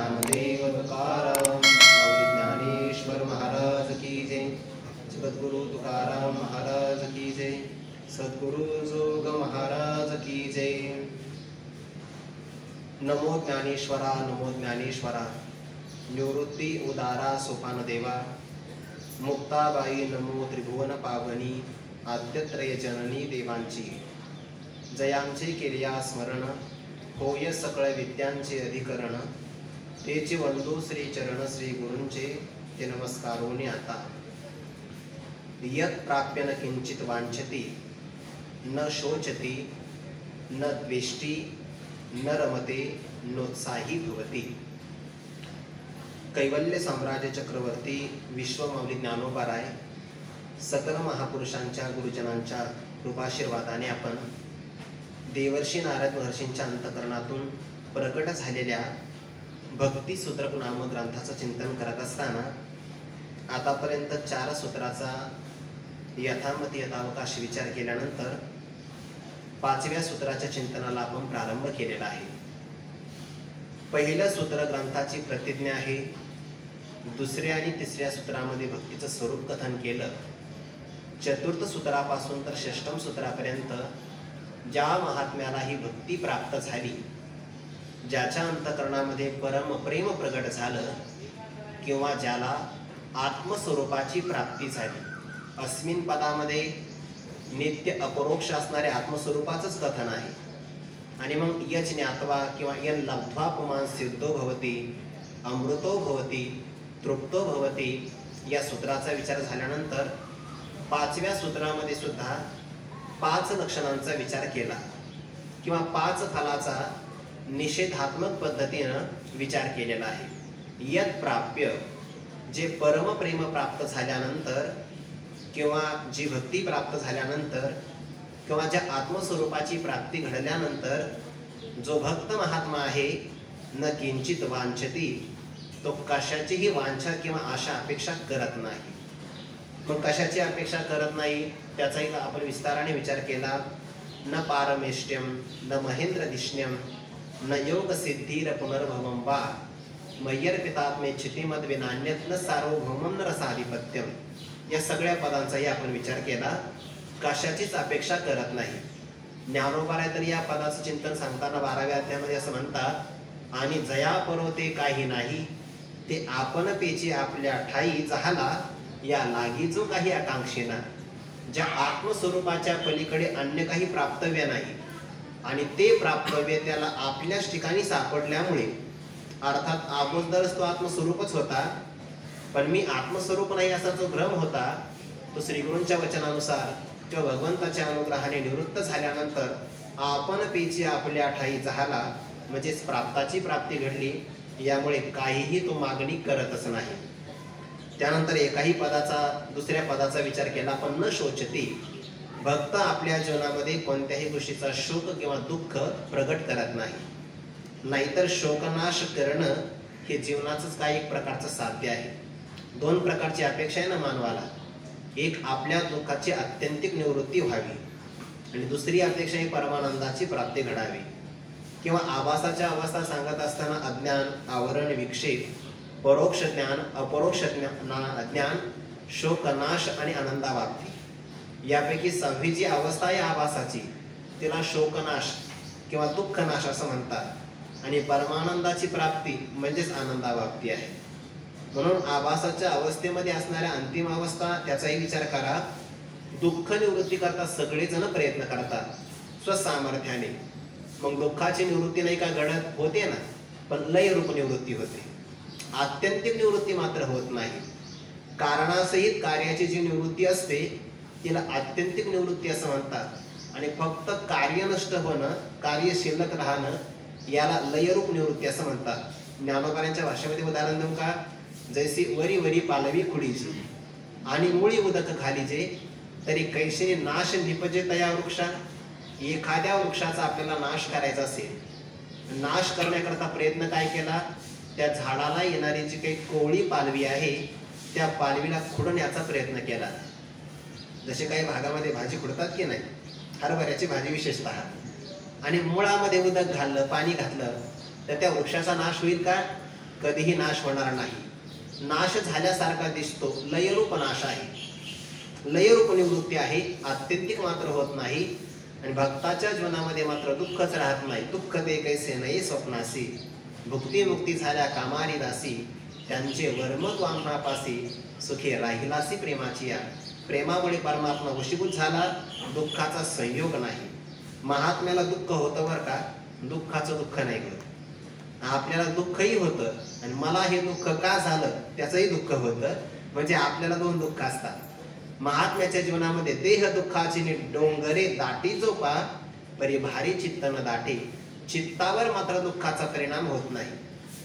नामदेव तुकाराम माऊली ज्ञानेश्वर महाराज की जय, जगद्गुरु तुकाराम महाराज की जय, सद्गुरु जोग महाराज की जय। नमो ज्ञानेश्वरा, नमो ज्ञानेश्वरा, निवृत्ती उदारा सोपान देवा, मुक्ताबाई नमो त्रिभुवन पावनी, आद्यत्रय जननी देवांची, जयांचे केलिया स्मरण, होय सकळ विद्यांचे अधिकरण, तेचे वंदू श्री चरण श्री गुरूंचे, ते नमस्कारोनी आता। यत् प्राप्य न किंचित वांछति, न शोचति, न द्वेष्टि, न रमते, नोत्साही भवति। कैवल्य साम्राज्य चक्रवर्ती विश्वमाऊली ज्ञानोबाराय सकल महापुरुषांच्या गुरुजनांच्या कृपाशीर्वादाने आपण देवर्षी नारद महर्षींच्या अंतकरणातून प्रकट झालेल्या भक्ती सूत्र नाम ग्रंथाचं चिंतन करत असताना आतापर्यंत 4 सूत्राचा यथामती यथावकाश विचार केल्यानंतर 5व्या सूत्राच्या चिंतनाला आपण प्रारंभ केलेला आहे। पहिलं सूत्र ग्रंथाची प्रतिज्ञा आहे, दुसऱ्या आणि तिसऱ्या सूत्रामध्ये भक्तीचं स्वरूप कथन केलं, चतुर्थ सूत्रापासून तर षष्ठम सूत्रापर्यंत ज्या महात्म्याला ही भक्ती प्राप्त झाली, ज्याच्या अंतकरणामध्ये परम प्रेम प्रगट झालं किंवा ज्याला आत्मस्वरूपाची प्राप्ती झाली, अस्मिन पदामध्ये नित्य अपरोक्ष असणारे आत्मस्वरूपाचंच कथन आहे। आणि मग यच ज्ञात्वा किंवा यन लब्ध्वा पुमान् सिद्धो भवति, अमृतो भवति, तृप्तो भवति या सूत्राचा विचार झाल्यानंतर 5व्या सूत्रामध्ये सुद्धा 5 लक्षणांचा विचार केला किंवा 5 फलाचा निषेधात्मक पद्धतीनं विचार केलेला आहे। यत् प्राप्य, जे परमप्रेम प्राप्त झाल्यानंतर किंवा जी भक्ती प्राप्त झाल्यानंतर किंवा ज्या आत्मस्वरूपाची प्राप्ती घडल्यानंतर जो भक्त महात्मा आहे, न किंचित वांछति, तो कशाचीही वांछा किंवा आशा अपेक्षा करत नाही। मग कशाची अपेक्षा करत नाही त्याचाही आपण विस्ताराने विचार केला। न पारमेष्ट्यम, न महेंद्र दिष्ण्यम, न योग सिद्धीर पुनर्भवम वा, मय्यर्पितात्मे क्षितिमद विनान्यत न सार्वभौमं न रसाधिपत्यम, या सगळ्या पदांचाही आपण विचार केला। कशाचीच अपेक्षा करत नाही। ज्ञानोबाराय तर या पदाचं चिंतन सांगताना 12व्या अध्यायामध्ये असं म्हणतात, आणि जया परोते काही नाही, ते आपण पेची आपल्या ठाई झाला, या लागी जो काही आकांक्षेना, ज्या आत्मस्वरूपाच्या पलीकडे अन्य काही प्राप्तव्य नाही आणि ते प्राप्तव्य त्याला आपल्याच ठिकाणी सापडल्यामुळे, अर्थात अगोदरच तो आत्मस्वरूपच होता, पण मी आत्मस्वरूप नाही असा जो भ्रम होता, तो श्रीगुरूंच्या वचनानुसार किंवा भगवंताच्या अनुग्रहाने निवृत्त झाल्यानंतर आपण पेची आपल्या ठाई झाला, म्हणजेच प्राप्ताची प्राप्ती घडली। यामुळे काहीही तो मागणी करतच नाही। त्यानंतर एकाही पदाचा दुसऱ्या पदाचा विचार केला, पण न शोचती, भक्त आपल्या जीवनामध्ये कोणत्याही गोष्टीचा शोक किंवा दुःख प्रगट करत नाही। नाहीतर शोकनाश करणं हे जीवनाचंच काही एक प्रकारचं साध्य आहे। 2 प्रकारची अपेक्षा आहे ना मानवाला, एक आपल्या दुःखाची आत्यंतिक निवृत्ती व्हावी आणि दुसरी अपेक्षा ही परमानंदाची प्राप्ती घडावी। किंवा आभासाच्या अवस्था सांगत असताना अज्ञान, आवरण, विक्षेप, परोक्ष ज्ञान, अपरोक्ष ज्ञान, शोकनाश आणि आनंदावाप्ती, यापैकी 6वी जी अवस्था आहे आभासाची, तिला शोकनाश किंवा दुःखनाश असं म्हणतात, आणि परमानंदाची प्राप्ती म्हणजेच आनंदावाप्ती आहे। म्हणून आभासाच्या अवस्थेमध्ये असणाऱ्या अंतिम अवस्था त्याचाही विचार करा। दुःख निवृत्ती करता सगळेजण प्रयत्न करतात स्वसामर्थ्याने, मग दुःखाची निवृत्ती नाही का घडत, होते ना, पण लय रूप निवृत्ती होते, आत्यंतिक निवृत्ती मात्र होत नाही। कारणासहित कार्याची जी निवृत्ती असते तिला आत्यंतिक निवृत्ती असं म्हणतात, आणि फक्त कार्य नष्ट होणं, कार्य शिल्लक राहणं याला लयरूप निवृत्ती असं म्हणतात। ज्ञानोबारांच्या भाषेमध्ये उदाहरण देऊ का, जैसी वरी वरी पालवी खुडीची आणि मुळी उदक खालीचे, तरी कैसे नाश निपजे तया वृक्षा। एखाद्या वृक्षाचा आपल्याला नाश करायचा असेल, नाश करण्याकरता प्रयत्न काय केला, त्या झाडाला येणारी जी काही कोवळी पालवी आहे त्या पालवीला खुडण्याचा प्रयत्न केला। जसे काही भागामध्ये भाजी खुडतात की नाही, हरभऱ्याची भाजी विशेषतः, आणि मुळामध्ये उदक घाललं, पाणी घातलं, तर त्या वृक्षाचा नाश होईल का? कधीही नाश होणार नाही. नाश झाल्यासारखा दिसतो, लयरूप नाश आहे, लयरूप निवृत्ती आहे, आत्यंतिक मात्र होत नाही. आणि भक्ताच्या जीवनामध्ये मात्र दुःखच राहत नाही. दुःख ते कैसे नाही स्वप्नासी, भुक्ती मुक्ती झाल्या कामारी दासी, त्यांचे वर्म त्वांपासी, सुखी राहिलासी प्रेमाची या. प्रेमामुळे परमात्मा वशीभूत झाला, दुःखाचा संयोग नाही. महात्म्याला दुःख होतं बरं का, दुःखाचं दुःख नाही होत. आपल्याला दुःखही होतं आणि मला हे दुःख का झालं त्याचंही दुःख होतं. म्हणजे आपल्याला दोन दुःख असतात. महात्म्याच्या जीवनामध्ये देह दुःखाची डोंगरे दाटी जोपा, परी भारी चित्त न दाटे. चित्तावर मात्र दुःखाचा परिणाम होत नाही.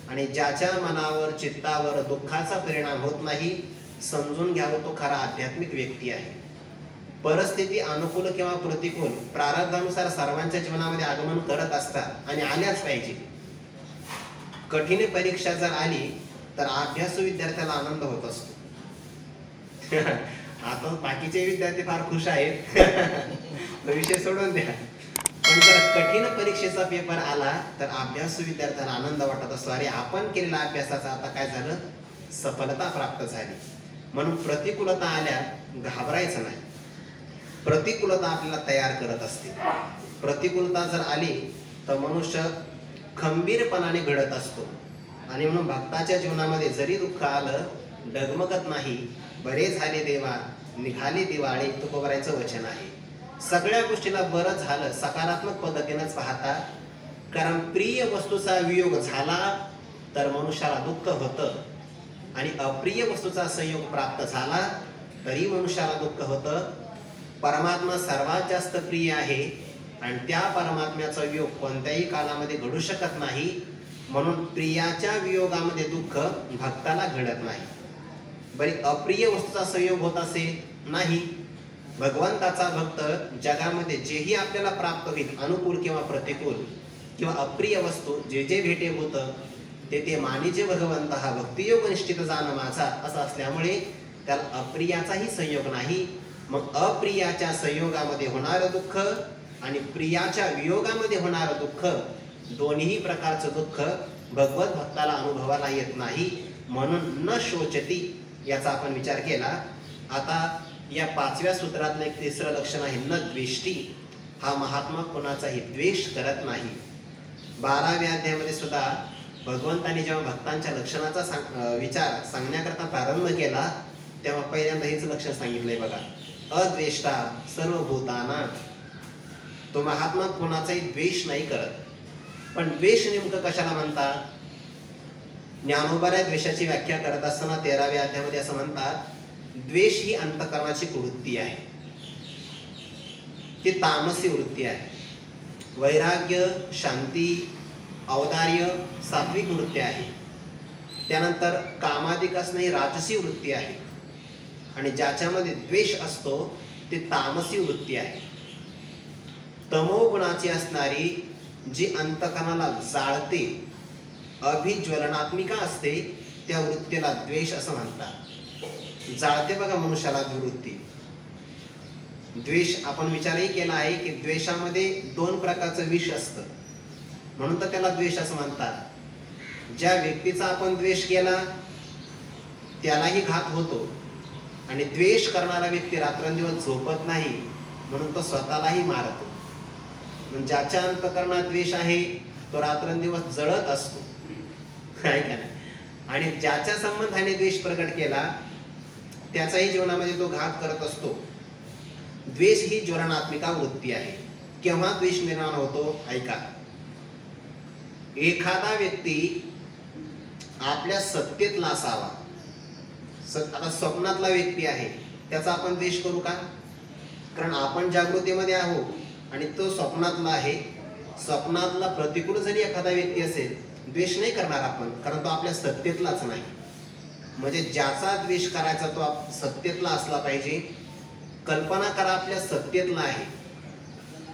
आणि ज्याच्या मनावर चित्तावर दुःखाचा परिणाम होत नाही, समजून घ्यावं तो खरा आध्यात्मिक व्यक्ती आहे. परिस्थिती अनुकूल किंवा प्रतिकूल प्रारब्धानुसार सर्वांच्या जीवनामध्ये आगमन करत असतात आणि आल्याच पाहिजे. कठीण परीक्षा जर आली तर अभ्यासू विद्यार्थ्याला आनंद होत असतो. आता बाकीचे विद्यार्थी फार खुश आहेत, विषय सोडून द्या. पण जर कठीण परीक्षेचा पेपर आला तर अभ्यासू विद्यार्थ्याला आनंद वाटत असतो. अरे आपण केलेल्या अभ्यासाचा आता काय झालं, सफलता प्राप्त झाली. म्हणून प्रतिकूलता आल्या घाबरायचं नाही. प्रतिकूलता आपल्याला तयार करत असते. प्रतिकूलता जर आली तर मनुष्य खंबीरपणाने घडत असतो. आणि म्हणून भक्ताच्या जीवनामध्ये जरी दुःख आलं डगमगत नाही. बरे झाले देवा निघाली दिवाळी, तुकोबरायचं वचन आहे. सगळ्या गोष्टीला बरं झालं सकारात्मक पद्धतीनेच पाहता. कारण प्रिय वस्तूचा वियोग झाला तर मनुष्याला दुःख होतं आणि अप्रिय वस्तूचा संयोग प्राप्त झाला तरी मनुष्याला दुःख होतं. परमात्मा सर्वात जास्त प्रिय आहे आणि त्या परमात्म्याचा वियोग कोणत्याही कालामध्ये घडू शकत नाही. म्हणून प्रियाच्या वियोगामध्ये दुःख भक्ताला घडत नाही. बरी अप्रिय वस्तूचा संयोग होत असे नाही. भगवंताचा भक्त जगामध्ये जेही आपल्याला प्राप्त होईल, अनुकूल किंवा प्रतिकूल किंवा अप्रिय वस्तू जे जे भेटे होतं ते मानिजे भगवंत हा भक्तियोग निश्चित जाण माझा असं असल्यामुळे त्याला अप्रियाचाही संयोग नाही. मग अप्रियाच्या संयोगामध्ये होणारं दुःख आणि प्रियाच्या वियोगामध्ये होणारं दुःख, दोन्ही प्रकारचं दुःख भगवत भक्ताला अनुभवाला येत नाही. म्हणून न शोचती याचा आपण विचार केला. आता या 5व्या सूत्रातलं एक तिसरं लक्षण आहे न द्वेष्टी. हा महात्मा कोणाचाही द्वेष करत नाही. 12व्या अध्यायामध्ये सुद्धा भगवंतांनी जेव्हा भक्तांच्या लक्षणाचा विचार सांगण्याकरता प्रारंभ केला तेव्हा पहिल्यांदा हेच लक्षण सांगितलंय बघा, अद्वेष्टा सर्वभूताना. तो महात्मा कोणाचाही द्वेष नाही करत. पण द्वेष नेमकं कशाला म्हणतात? ज्ञानोबा द्वेषाची व्याख्या करत असताना 13व्या अध्यायामध्ये असं म्हणतात, द्वेष ही अंतःकरणाची वृत्ती आहे, ती तामसी वृत्ती आहे. वैराग्य, शांती, औदार्य सात्विक वृत्ती आहे. त्यानंतर कामाधिक असणे ही राजसी वृत्ती आहे. आणि ज्याच्यामध्ये द्वेष असतो ते तामसी वृत्ती आहे. तमोगुणाची असणारी जी अंतःकरणाला जाळते, अभिज्वलनात्मिका असते, त्या वृत्तीला द्वेष असं म्हणतात. जाळते बघा मनुष्याला वृत्ती. द्वेष आपण विचारही केला आहे की द्वेषामध्ये 2 प्रकारचं विष असतं, म्हणून तर त्याला द्वेष असं म्हणतात. ज्या व्यक्तीचा आपण द्वेष केला त्यालाही घात होतो आणि द्वेष करणारा व्यक्ती रात्रंदिवस झोपत नाही म्हणून तो स्वतःलाही मारतो. म्हणजे ज्याच्या अंतःकरणात द्वेष आहे तो रात्रंदिवस जळत असतो, काय का नाही. आणि ज्याच्या संबंधाने द्वेष प्रकट केला त्याचाही जीवनामध्ये तो घात करत असतो. द्वेष ही ज्वलनात्मिका वृत्ती आहे. केव्हा द्वेष निर्माण होतो ऐका. एखादा व्यक्ती आपल्या सत्तेतला असावा. आता स्वप्नातला व्यक्ती आहे त्याचा आपण द्वेष करू का? कारण आपण जागृतीमध्ये आहोत आणि तो स्वप्नातला आहे. स्वप्नातला प्रतिकूल जरी एखादा व्यक्ती असेल द्वेष नाही करणार आपण, कारण तो आपल्या सत्तेतलाच नाही. म्हणजे ज्याचा द्वेष करायचा तो सत्तेतला असला पाहिजे. कल्पना करा आपल्या सत्तेतला आहे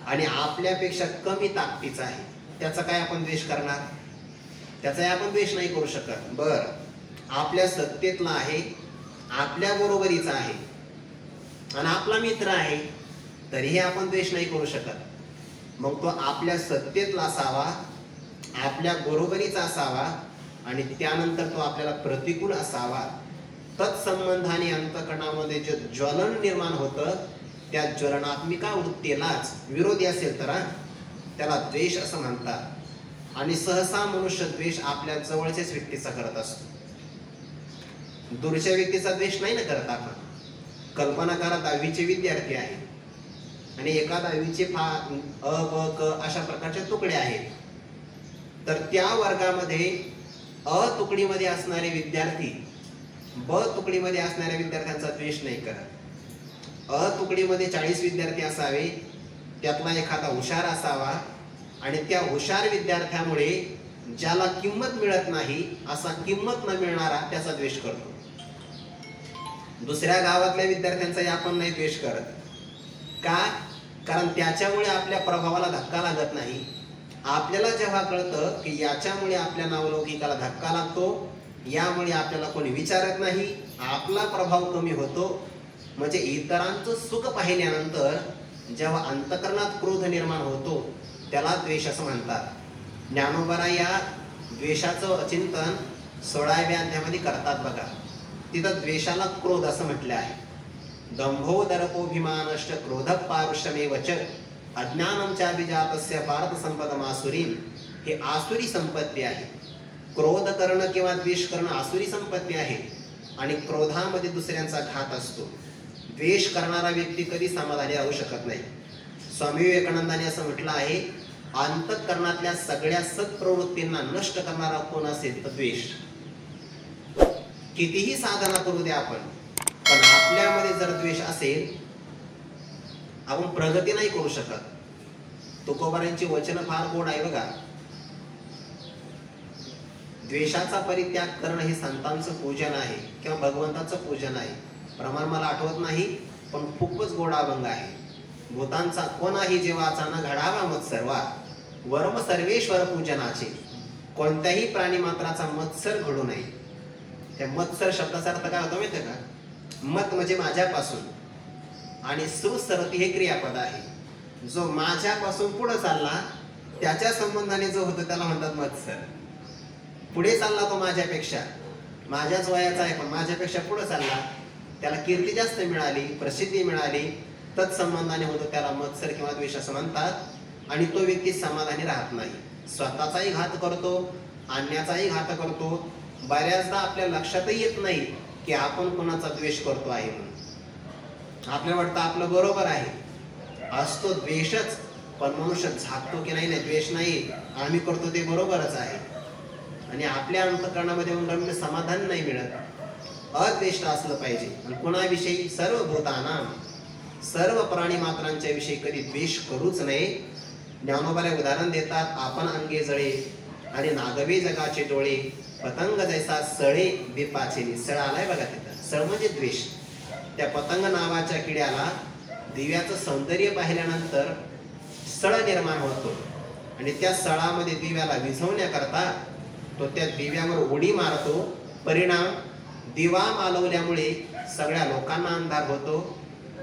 आणि आपल्यापेक्षा कमी ताकदीचा आहे, त्याचा काय आपण द्वेष करणार? त्याचाही आपण द्वेष नाही करू शकत. बर, आपल्या सत्तेतला आहे, आपल्या बरोबरीचा आहे आणि आपला मित्र आहे, तरीही आपण द्वेष नाही करू शकत. मग तो आपल्या सत्तेतला असावा, आपल्या बरोबरीचा असावा आणि त्यानंतर तो आपल्याला प्रतिकूल असावा, तत्संबंधाने अंतःकरणामध्ये जे ज्वलन निर्माण होतं त्या ज्वलनात्मिका वृत्तीलाच विरोधी असेल तर त्याला द्वेष असं म्हणतात. आणि सहसा मनुष्य द्वेष आपल्या जवळच्याच व्यक्तीचा करत असतो, दूरच्या व्यक्तीचा द्वेष नाही ना करत आपण. कल्पना करा 10वीचे विद्यार्थी आहेत आणि एका 10वीचे अ ब क अशा प्रकारचे तुकडे आहेत, तर त्या वर्गामध्ये अ तुकडीमध्ये असणारे विद्यार्थी ब तुकडीमध्ये असणाऱ्या विद्यार्थ्यांचा द्वेष नाही करत. अ तुकडीमध्ये 40 विद्यार्थी असावे, त्यातला एखादा हुशार असावा आणि त्या हुशार विद्यार्थ्यामुळे ज्याला किंमत मिळत नाही असा किंमत न मिळणारा त्याचा द्वेष करतो. दुसऱ्या गावातल्या विद्यार्थ्यांचाही आपण नाही द्वेष करत का? कारण त्याच्यामुळे आपल्या प्रभावाला धक्का लागत नाही. आपल्याला जेव्हा कळतं की याच्यामुळे आपल्या नावलौकिकाला धक्का लागतो, यामुळे आपल्याला कोणी विचारत नाही, आपला प्रभाव कमी होतो, म्हणजे इतरांचं सुख पाहिल्यानंतर जेव्हा अंतःकरणात क्रोध निर्माण होतो त्याला द्वेष असं म्हणतात. ज्ञानोबा या द्वेषाचं चिंतन 16व्या अध्यायामध्ये करतात बघा. तिथं द्वेषाला क्रोध असं म्हटलं आहे. दंभो दर्पोभिमानश्च क्रोध पारुष्यमेव च अज्ञानं चाभिजातस्य पार्थ संपदमासुरीं. हे आसुरी संपत्ती आहे. क्रोध करणं किंवा द्वेष करणं आसुरी संपत्ती आहे आणि क्रोधामध्ये दुसऱ्यांचा घात असतो. द्वेष करणारा व्यक्ती कधी समाधानी राहू शकत नाही. स्वामी विवेकानंदांनी असं म्हटलं आहे, अंतःकरणातल्या सगळ्या सत्प्रवृत्तींना नष्ट करणारा कोण असेल तर द्वेष. कितीही साधना करू द्या आपण, पण आपल्यामध्ये जर द्वेष असेल आपण प्रगती नाही करू शकत. तुकोबारांची वचन फार गोड आहे बघा. द्वेषाचा परित्याग करणं हे संतांचं पूजन आहे किंवा भगवंताचं पूजन आहे. प्रमाण मला आठवत नाही, पण खूपच गोड अभंग आहे. भूतांचा कोणाही जीवाचा न घडावा मत्सर्वा, वर्म सर्वेश्वर पूजनाचे. कोणत्याही प्राणी मात्राचा मत्सर घडू नये. त्या मत्सर शब्दाचा अर्थ काय होतो माहिती का? मत म्हणजे माझ्यापासून आणि सुसरती हे क्रियापद आहे. जो माझ्यापासून पुढे चालला त्याच्या संबंधाने जो होतो त्याला म्हणतात मत्सर. पुढे चालला तो माझ्यापेक्षा, माझ्याच वयाचा आहे पण माझ्यापेक्षा पुढे चालला, त्याला कीर्ती जास्त मिळाली, प्रसिद्धी मिळाली, तत्संबंधाने होतो त्याला मत्सर किंवा द्वेष असं म्हणतात. आणि तो व्यक्ती समाधानी राहत नाही, स्वतःचाही घात करतो, अन्याचाही घात करतो. बऱ्याचदा आपल्या लक्षातही येत नाही की आपण कोणाचा द्वेष करतो आहे म्हणून. आपल्याला वाटतं आपलं बरोबर आहे, असतो द्वेषच, पण मनुष्य झाकतो की नाही, द्वेष नाही, आम्ही करतो ते बरोबरच आहे. आणि आपल्या अंतःकरणामध्ये रम्य समाधान नाही मिळत. अद्वेष असलं पाहिजे. आणि कुणाविषयी? सर्व भूतानां, सर्व प्राणी मात्रांच्या विषयी कधी द्वेष करूच नये. ज्ञानोबाला उदाहरण देतात, आपण अंगे जळे आणि नागवे जगाचे डोळे, पतंग जैसा सळे दीपाचे. सळ आलाय बघा तिथं, सळ म्हणजे द्वेष. त्या पतंग नावाच्या किड्याला दिव्याचं सौंदर्य पाहिल्यानंतर सळ निर्माण होतो आणि त्या सळामध्ये दिव्याला विझवण्याकरता तो त्या दिव्यावर उडी मारतो. परिणाम दिवा मालवल्यामुळे सगळ्या लोकांना अंधार होतो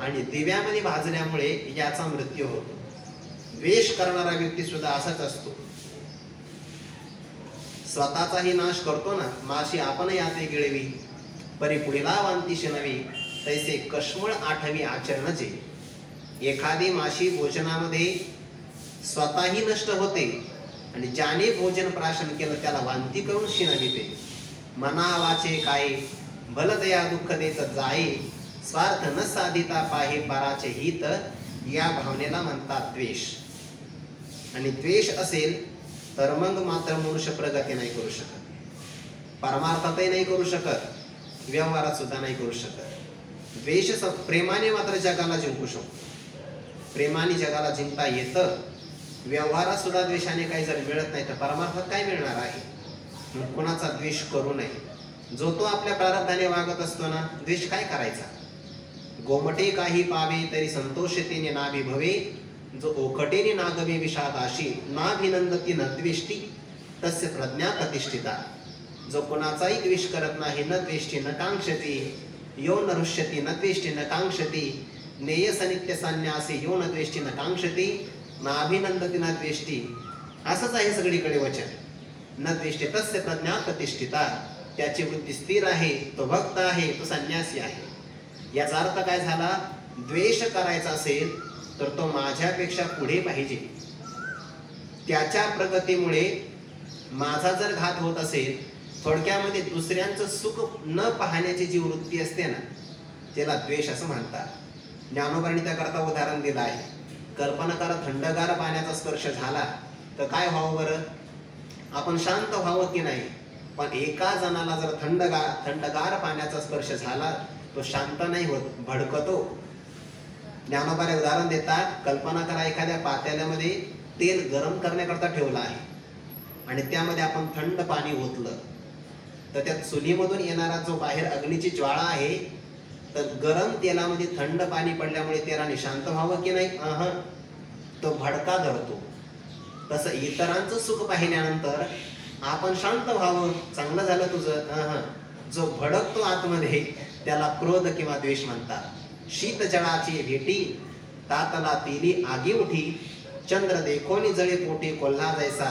आणि दिव्यामध्ये भाजल्यामुळे याचा मृत्यू होतो. द्वेष करणारा व्यक्ती सुद्धा असाच असतो, स्वतःचाही नाश करतो ना. माशी आपण याते गिळवी, परी पुढीला वांतीशी नवी, तैसे कश्मळ आठवी आचरणचे. एखादी माशी भोजनामध्ये स्वतःही नष्ट होते आणि ज्याने भोजन प्राशन केलं त्याला वांती करून शिणविते. मना वाचे काय भलदया दुःख देत जाये, स्वार्थ न साधिता पाहे पराचे हित, या भावनेला म्हणतात द्वेष. आणि द्वेष असेल तर मग मात्र मनुष्य प्रगती नाही करू शकत, परमार्थातही नाही करू शकत, व्यवहारात सुद्धा नाही करू शकत. द्वेष प्रेमाने मात्र जगाला जिंकू शकतो. प्रेमाने जगाला जिंकता येतं. व्यवहारात सुद्धा द्वेषाने काही जर मिळत नाही तर परमार्थात काय मिळणार आहे? मग कोणाचा द्वेष करू नये. जो तो आपल्या प्रारब्धाने वागत असतो ना, द्वेष काय करायचा? गोमटे काही पावे तरी संतोषतेने नाभी भवे, जो ओखटेने नागवे विषादाशी, नाभिनंदती न द्वेष्टी तस्य प्रज्ञा प्रतिष्ठिता. जो कोणाचाही द्वेष करत नाही, न द्वेष्टी न कांक्षती, यो न हृष्यती न द्वेष्टी न कांक्षती, नेयस नित्य संन्यासी यो न द्वेष्टी न कांक्षती, नाभिनंदती न द्वेष्टी. असंच आहे सगळीकडे वचन. न द्वेष्टे तस्य प्रज्ञा प्रतिष्ठिता, त्याची बुद्धी स्थिर आहे, तो भक्त आहे, तो संन्यासी आहे. याचा अर्थ काय झाला? द्वेष करायचा असेल तर तो माझ्यापेक्षा पुढे पाहिजे. त्याच्या प्रगतीमुळे माझा जर घात होत असेल, थोडक्यामध्ये दुसऱ्यांचं सुख न पाहण्याची जी वृत्ती असते ना, त्याला द्वेष असं म्हणतात. ज्ञानोबांनी त्याकरता उदाहरण दिलं आहे. कल्पना करा, थंडगार पाण्याचा स्पर्श झाला तर काय व्हावं बरं? आपण शांत व्हावं की नाही? पण एका जणाला जर थंडगार पाण्याचा स्पर्श झाला, तो शांत नाही होत, भडकतो. ज्ञानोबाने उदाहरण देतात, कल्पना करा एखाद्या पातेल्यामध्ये तेल गरम करण्याकरता ठेवलं आहे आणि त्यामध्ये आपण थंड पाणी ओतलं, तर त्या चुलीमधून येणारा जो बाहेर अग्नीची ज्वाळा आहे, तर गरम तेलामध्ये थंड पाणी पडल्यामुळे तेलाने शांत व्हावं की नाही? तो भडका धरतो. तसं इतरांचं सुख पाहिल्यानंतर आपण शांत व्हावं, चांगलं झालं तुझं, जो भडकतो आतमध्ये त्याला क्रोध किंवा द्वेष म्हणतात. शीत जळाची भेटी तातला तेली आगी उठी, चंद्र देखोनी जळे पोटी कोल्हा जैसा,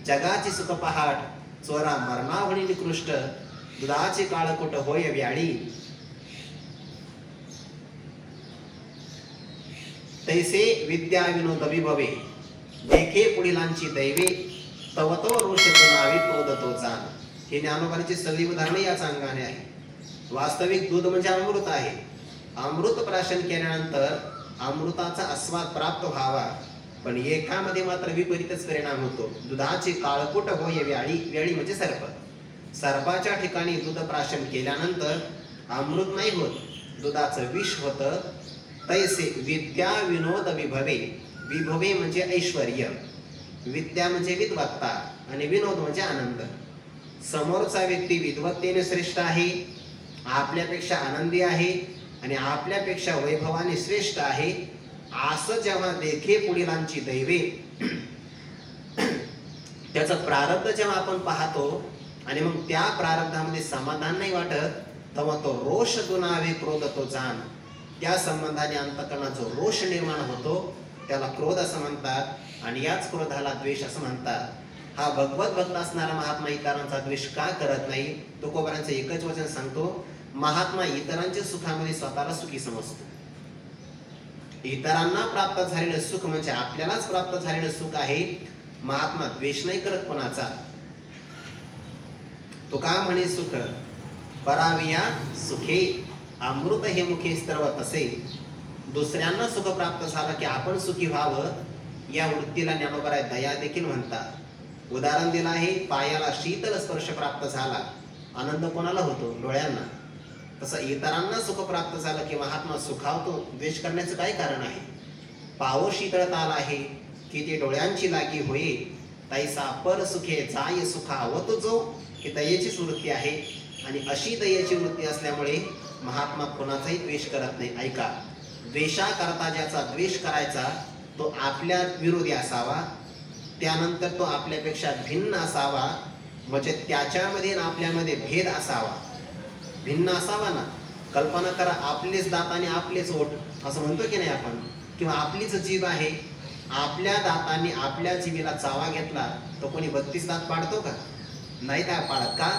जगाची सुख पहाट चोरा मरणावणी निकृष्ट, दुधाची काळकुट होय व्याळी, तैसे विद्या विनोद विभवे, देखे पुढीलांची दैवे, तव तव रोष गुणावी क्रोध तो जाण. हे ज्ञानोबांची सल्ली उदाहरण याच अंगाने आहे. वास्तविक दूध म्हणजे अमृत आहे. अमृत प्राशन केल्यानंतर अमृताचा आस्वाद प्राप्त व्हावा, पण एकामध्ये मात्र विपरीतच परिणाम होतो. दुधाची काळकुट होय व्याळी, व्याळी म्हणजे सर्प. सर्पाच्या ठिकाणी दूध प्राशन केल्यानंतर अमृत नाही होत, दुधाचं विष होतं. तैसे विद्या विनोद विभवे, विभवे म्हणजे ऐश्वर्य, विद्या म्हणजे विद्वत्ता आणि विनोद म्हणजे आनंद. समोरचा व्यक्ती विद्वत्तेने श्रेष्ठ आहे, आपल्यापेक्षा आनंदी आहे आणि आपल्यापेक्षा वैभवाने श्रेष्ठ आहे, असं जेव्हा देखे पुढीलांची दैवे, त्याचं प्रारब्ध जेव्हा आपण पाहतो आणि मग त्या प्रारब्धामध्ये समाधान नाही वाटत, तेव्हा तो रोष गुणावे क्रोध तो जाण. त्या संबंधाने अंतःकरणात जो रोष निर्माण होतो त्याला क्रोध असं म्हणतात आणि याच क्रोधाला द्वेष असं म्हणतात. हा भगवत भक्त असणारा महात्मा इतरांचा द्वेष का करत नाही? तुकोबारांचं एकच वचन सांगतो, महात्मा इतरांच्या सुखामध्ये स्वतःला सुखी समजतो. इतरांना प्राप्त झालेलं सुख म्हणजे आपल्यालाच प्राप्त झालेलं सुख आहे. महात्मा द्वेष नाही करत कोणाचा. तो का म्हणे सुख पराविया सुखे, अमृत हे मुखे स्त्रवत असे. दुसऱ्यांना सुख प्राप्त झालं की आपण सुखी व्हावं, या वृत्तीला ज्ञानोबराय दया देखील म्हणतात. उदाहरण दिलं आहे, पायाला शीतल स्पर्श प्राप्त झाला, आनंद कोणाला होतो? डोळ्यांना. तसं इतरांना सुख प्राप्त झालं की महात्मा सुखावतो. द्वेष करण्याचं काय कारण आहे? पाव शीतळताल आहे की ते डोळ्यांची लागी होई, तैसा पर सुखे जाय सुखावत जो, ही दयेची वृत्ती आहे. आणि अशी दयेची वृत्ती असल्यामुळे महात्मा कोणाचाही द्वेष करत नाही. ऐका, द्वेषाकरता ज्याचा द्वेष करायचा तो आपल्या विरोधी असावा, त्यानंतर तो आपल्यापेक्षा भिन्न असावा, म्हणजे त्याच्यामध्ये आपल्यामध्ये भेद असावा, भिन्न असावा ना. कल्पना करा, आपलेच दात आणि आपलेच ओठ असं म्हणतो की नाही आपण, किंवा आपलीच जीभ आहे, आपल्या दातांनी आपल्या जीभेला चावा घेतला तर कोणी 32 दात पाडतो का? नाही काय पाडत. का?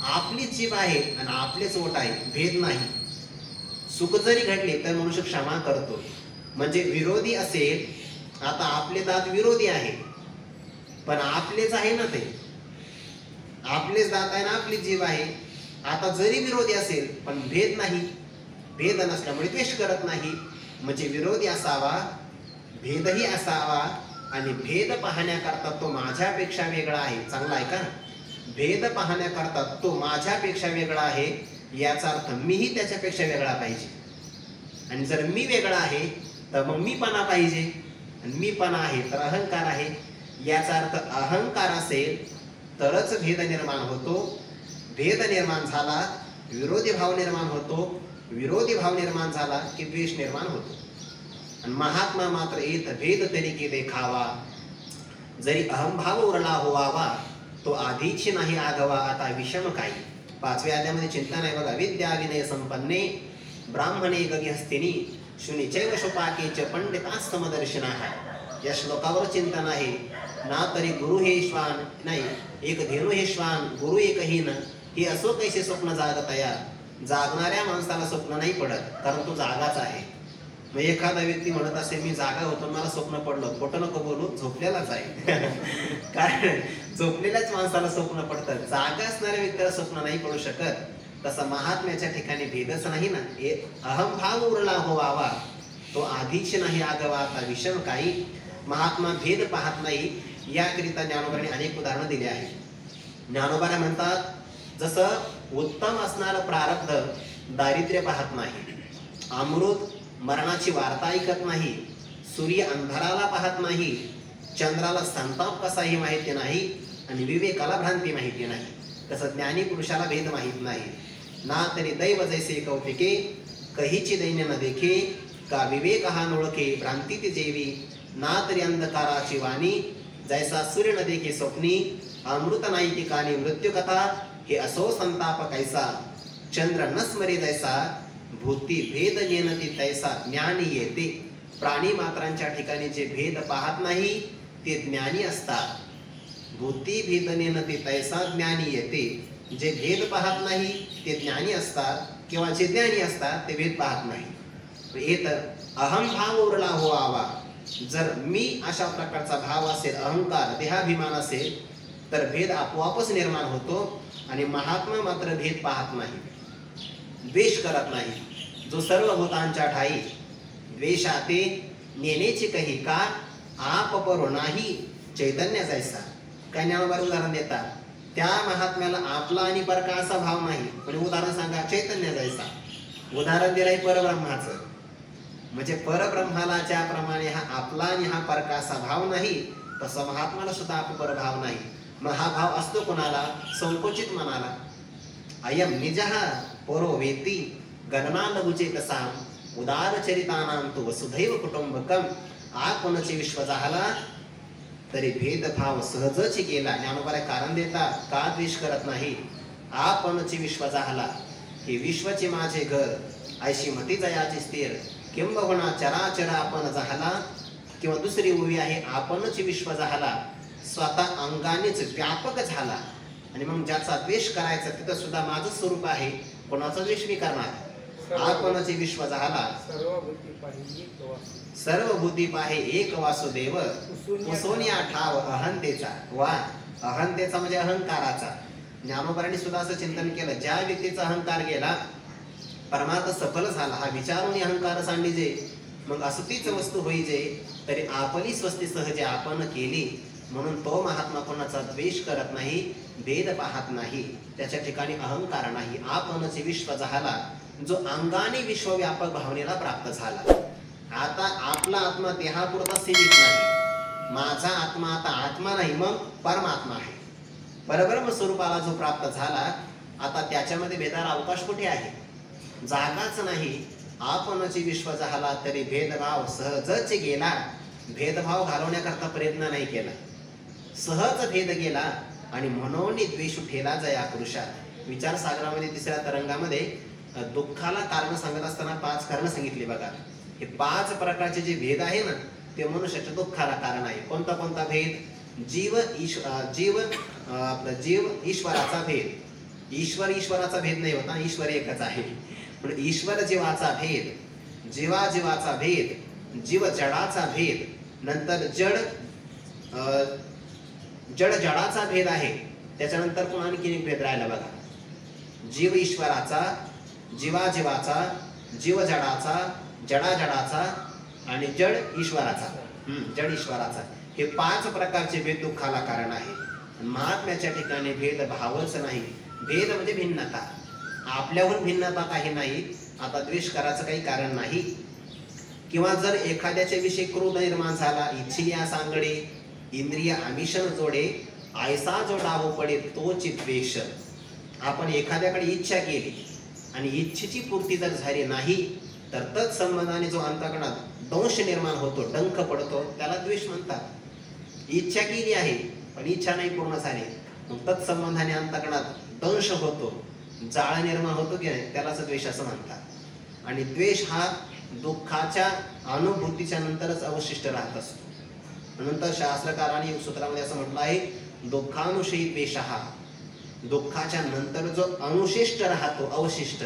आपलीच जीभ आहे आणि आपलेच ओठ आहे, भेद नाही. सुख जरी घडले तर मनुष्य क्षमा करतो. म्हणजे विरोधी असेल, आता आपले दात विरोधी आहे पण आपलेच आहे ना, ते आपलेच दात आहे ना, आपलीच जीभ आहे. आता जरी विरोधी असेल पण भेद नाही, भेद नसल्यामुळे द्वेष करत नाही. म्हणजे विरोधी असावा, भेदही असावा आणि भेद पाहण्याकरता तो माझ्यापेक्षा वेगळा आहे. चांगला आहे का? भेद पाहण्याकरता तो माझ्यापेक्षा वेगळा आहे, याचा अर्थ मीही त्याच्यापेक्षा वेगळा पाहिजे. आणि जर मी वेगळा आहे तर मग मीपणा पाहिजे, आणि मीपणा आहे तर अहंकार आहे. याचा अर्थ अहंकार असेल तरच भेद निर्माण होतो. भेद निर्माण झाला विरोधी भाव निर्माण होतो, विरोधी भाव निर्माण झाला की द्वेष निर्माण होतो. आणि महात्मा मात्र येत भेद तरीके देखावा, जरी अहंभाव उरला होवावा, तो आधीची नाही आगवा आता विषम काही. 5व्या अध्यायामध्ये चिंतन आहे बघा. विद्या विनय संपन्ने ब्राह्मणे गगहस्तिनी, शुनिचैव शोपाकेच पंडिता समदर्शना. या श्लोकावर चिंतन आहे. ना तरी गुरु हे श्वान नाही, एक धेनू हे श्वान गुरु एक हीन, हे असो कैसे स्वप्न जागतया. जागणाऱ्या माणसाला स्वप्न नाही पडत, कारण तो जागाच आहे. मग एखादा व्यक्ती म्हणत असेल मी जागा होतो मला स्वप्न पडलं, खोटं नको बोलू, झोपलेलाच आहे. कारण झोपलेल्याच माणसाला स्वप्न पडतं, जागा असणाऱ्या व्यक्तीला स्वप्न नाही पडू शकत. तसं महात्म्याच्या ठिकाणी भेदच नाही ना. अहंभाव उरला हो वावा, तो आधीच नाही आगवा आता विषम काही. महात्मा भेद पाहत नाही, याकरिता ज्ञानोबाने अनेक उदाहरणं दिली आहेत. ज्ञानोबा म्हणतात जसं उत्तम असणारं प्रारब्ध दारिद्र्य पाहत नाही, अमृत मरणाची वार्ता ऐकत नाही, सूर्य अंधाराला पाहत नाही, चंद्राला संताप कसाही माहिती नाही, आणि विवेकाला भ्रांती माहिती नाही. तसं ज्ञानी पुरुषाला भेद माहित नाही. ना तरी दैव जैसे कौतिके, कहीची दैन्य न देखे, का विवेक हा नोळखे भ्रांती ती जेवी. ना तरी अंधकाराची वाणी, जैसा सूर्य न देखे स्वप्नी, अमृत नाही ठिकाणी मृत्यू कथा, हे असो संताप कैसा. चंद्र न स्मरे जैसा, भूती भेद जेनती तैसा ज्ञानी येते. प्राणी मात्रांच्या ठिकाणी जे भेद पाहत नाही ते ज्ञानी असतात. भूती भेद नेनती तैसा ज्ञानी येते. जे भेद पाहत नाही ते ज्ञानी असतात, किंवा जे ज्ञानी असतात ते भेद पाहत नाही. येत अहंभाव उरला हो आवा, जर मी अशा प्रकारचा भाव असेल, अहंकार देहाभिमान असेल, तर भेद आपोआपच निर्माण होतो. आणि महात्मा मात्र भेद पाहत नाही, द्वेष करत नाही. जो सर्व भूतांच्या ठाई द्वेषाते नेनेची कही का, आप परो नाही चैतन्य जैसा. काय ज्ञानोबा उदाहरण देतात, त्या महात्म्याला आपला आणि परका असा भाव नाही, पण उदाहरण सांगा चैतन्य जैसा. उदाहरण दिलंय परब्रह्माचं, म्हणजे परब्रह्माला ज्याप्रमाणे हा आपला आणि हा परका असा भाव नाही, तसा महात्माला सुद्धा आप परभाव नाही. मग हा भाव असतो कोणाला, संकोचित मनाला. अयम निजहा परो वेती गणना लघुचे कसा, उदार चरितानां तु वसुधैव कुटुंबकम. आपणचे विश्व झाला तरी भेदभाव सहजच केला. ज्ञानोबा कारण देतात, का द्वेष करत नाही. आपणचे विश्व झाला, हे विश्वचे माझे घर, ऐशी मती जयाची स्थिर, किंबहुना चराचर आपण झाला. किंवा दुसरी ओवी आहे, आपणचे विश्व झाला, स्वतः अंगानेच व्यापक झाला. आणि मग ज्याचा द्वेष करायचा तिथं सुद्धा माझं स्वरूप आहे, कोणाचा द्वेष मी करणार. आपणचे विश्व झाला, सर्व भूती पाहे एक वासुदेव, उसोनिया ठाव अहंतेचा. वा, अहंतेचा म्हणजे अहंकाराचा. ज्ञानोबांनी सुद्धा असं चिंतन केलं, ज्या व्यक्तीचा अहंकार गेला परमार्थ सफल झाला. हा विचारून अहंकार सांडिजे, मग असं तीच वस्तू होईजे, तरी आपली स्वस्ती सहजे आपण केली. म्हणून तो महात्मा कोणाचा द्वेष करत नाही, भेद पाहत नाही, त्याच्या ठिकाणी अहंकार नाही. आपणचे विश्व झाला, जो अंगाने विश्वव्यापक भावनेला प्राप्त झाला. आता आपला आत्मा देहापुरता सीमित नाही, माझा आत्मा आता आत्मा नाही, मग परमात्मा आहे. परब्रह्म स्वरूपाला जो प्राप्त झाला, आता त्याच्यामध्ये भेदाला अवकाश कुठे आहे, जागाच नाही. आपणचे विश्व झाला तरी भेदभाव सहजच गेला. भेदभाव घालवण्याकरता प्रयत्न नाही केला, सहज भेद गेला. आणि म्हणून द्वेष उठेला जया पुरुषा. विचार सागरामध्ये तिसऱ्या तरंगामध्ये दुःखाला कारण सांगत असताना 5 कारण सांगितली बघा. हे 5 प्रकारचे जे भेद आहे ना, ते मनुष्याच्या दुःखाला कारण आहे. कोणता कोणता भेद, जीव ईश्वराचा भेद. ईश्वराचा भेद नाही होता, ईश्वर एकच आहे. पण ईश्वर जीवाचा भेद, जीवाचा भेद, जीव जडाचा भेद, नंतर जड जडाचा भेद आहे. त्याच्यानंतर पण आणखी एक भेद राहिला बघा, जीव ईश्वराचा, जीवाचा, जीव जडाचा, जडाचा आणि जड ईश्वराचा. हे 5 प्रकारचे भेद दुःखाला कारण आहे. महात्म्याच्या ठिकाणी भेद भावच नाही. भेद म्हणजे भिन्नता, आपल्याहून भिन्नता काही नाही. आता द्वेष करायचं काही कारण नाही. किंवा जर एखाद्याच्या विषयी क्रोध निर्माण झाला, इच्छिया सांगडे, इंद्रिय आमिषण जोडे, आयसा जो डाव पडे तोची द्वेष. आपण एखाद्याकडे इच्छा केली आणि इच्छेची पूर्ती जर झाली नाही, तर तत्संबंधाने जो अंतःकरणात दंश निर्माण होतो, डंख पडतो, त्याला द्वेष म्हणतात. इच्छा केली आहे पण इच्छा नाही पूर्ण झाली, मग तत्संबंधाने अंतःकरणात दंश होतो, जाळ निर्माण होतो की नाही, त्यालाच द्वेष असं म्हणतात. आणि द्वेष हा दुःखाच्या अनुभूतीच्या नंतरच अवशिष्ट राहत असतो. म्हणून तर शास्त्रकारांनी सूत्रामध्ये असं म्हटलं आहे, दुःखानुशयी द्वेषः, दुःखाच्या नंतर जो अनुशिष्ट राहतो, अवशिष्ट,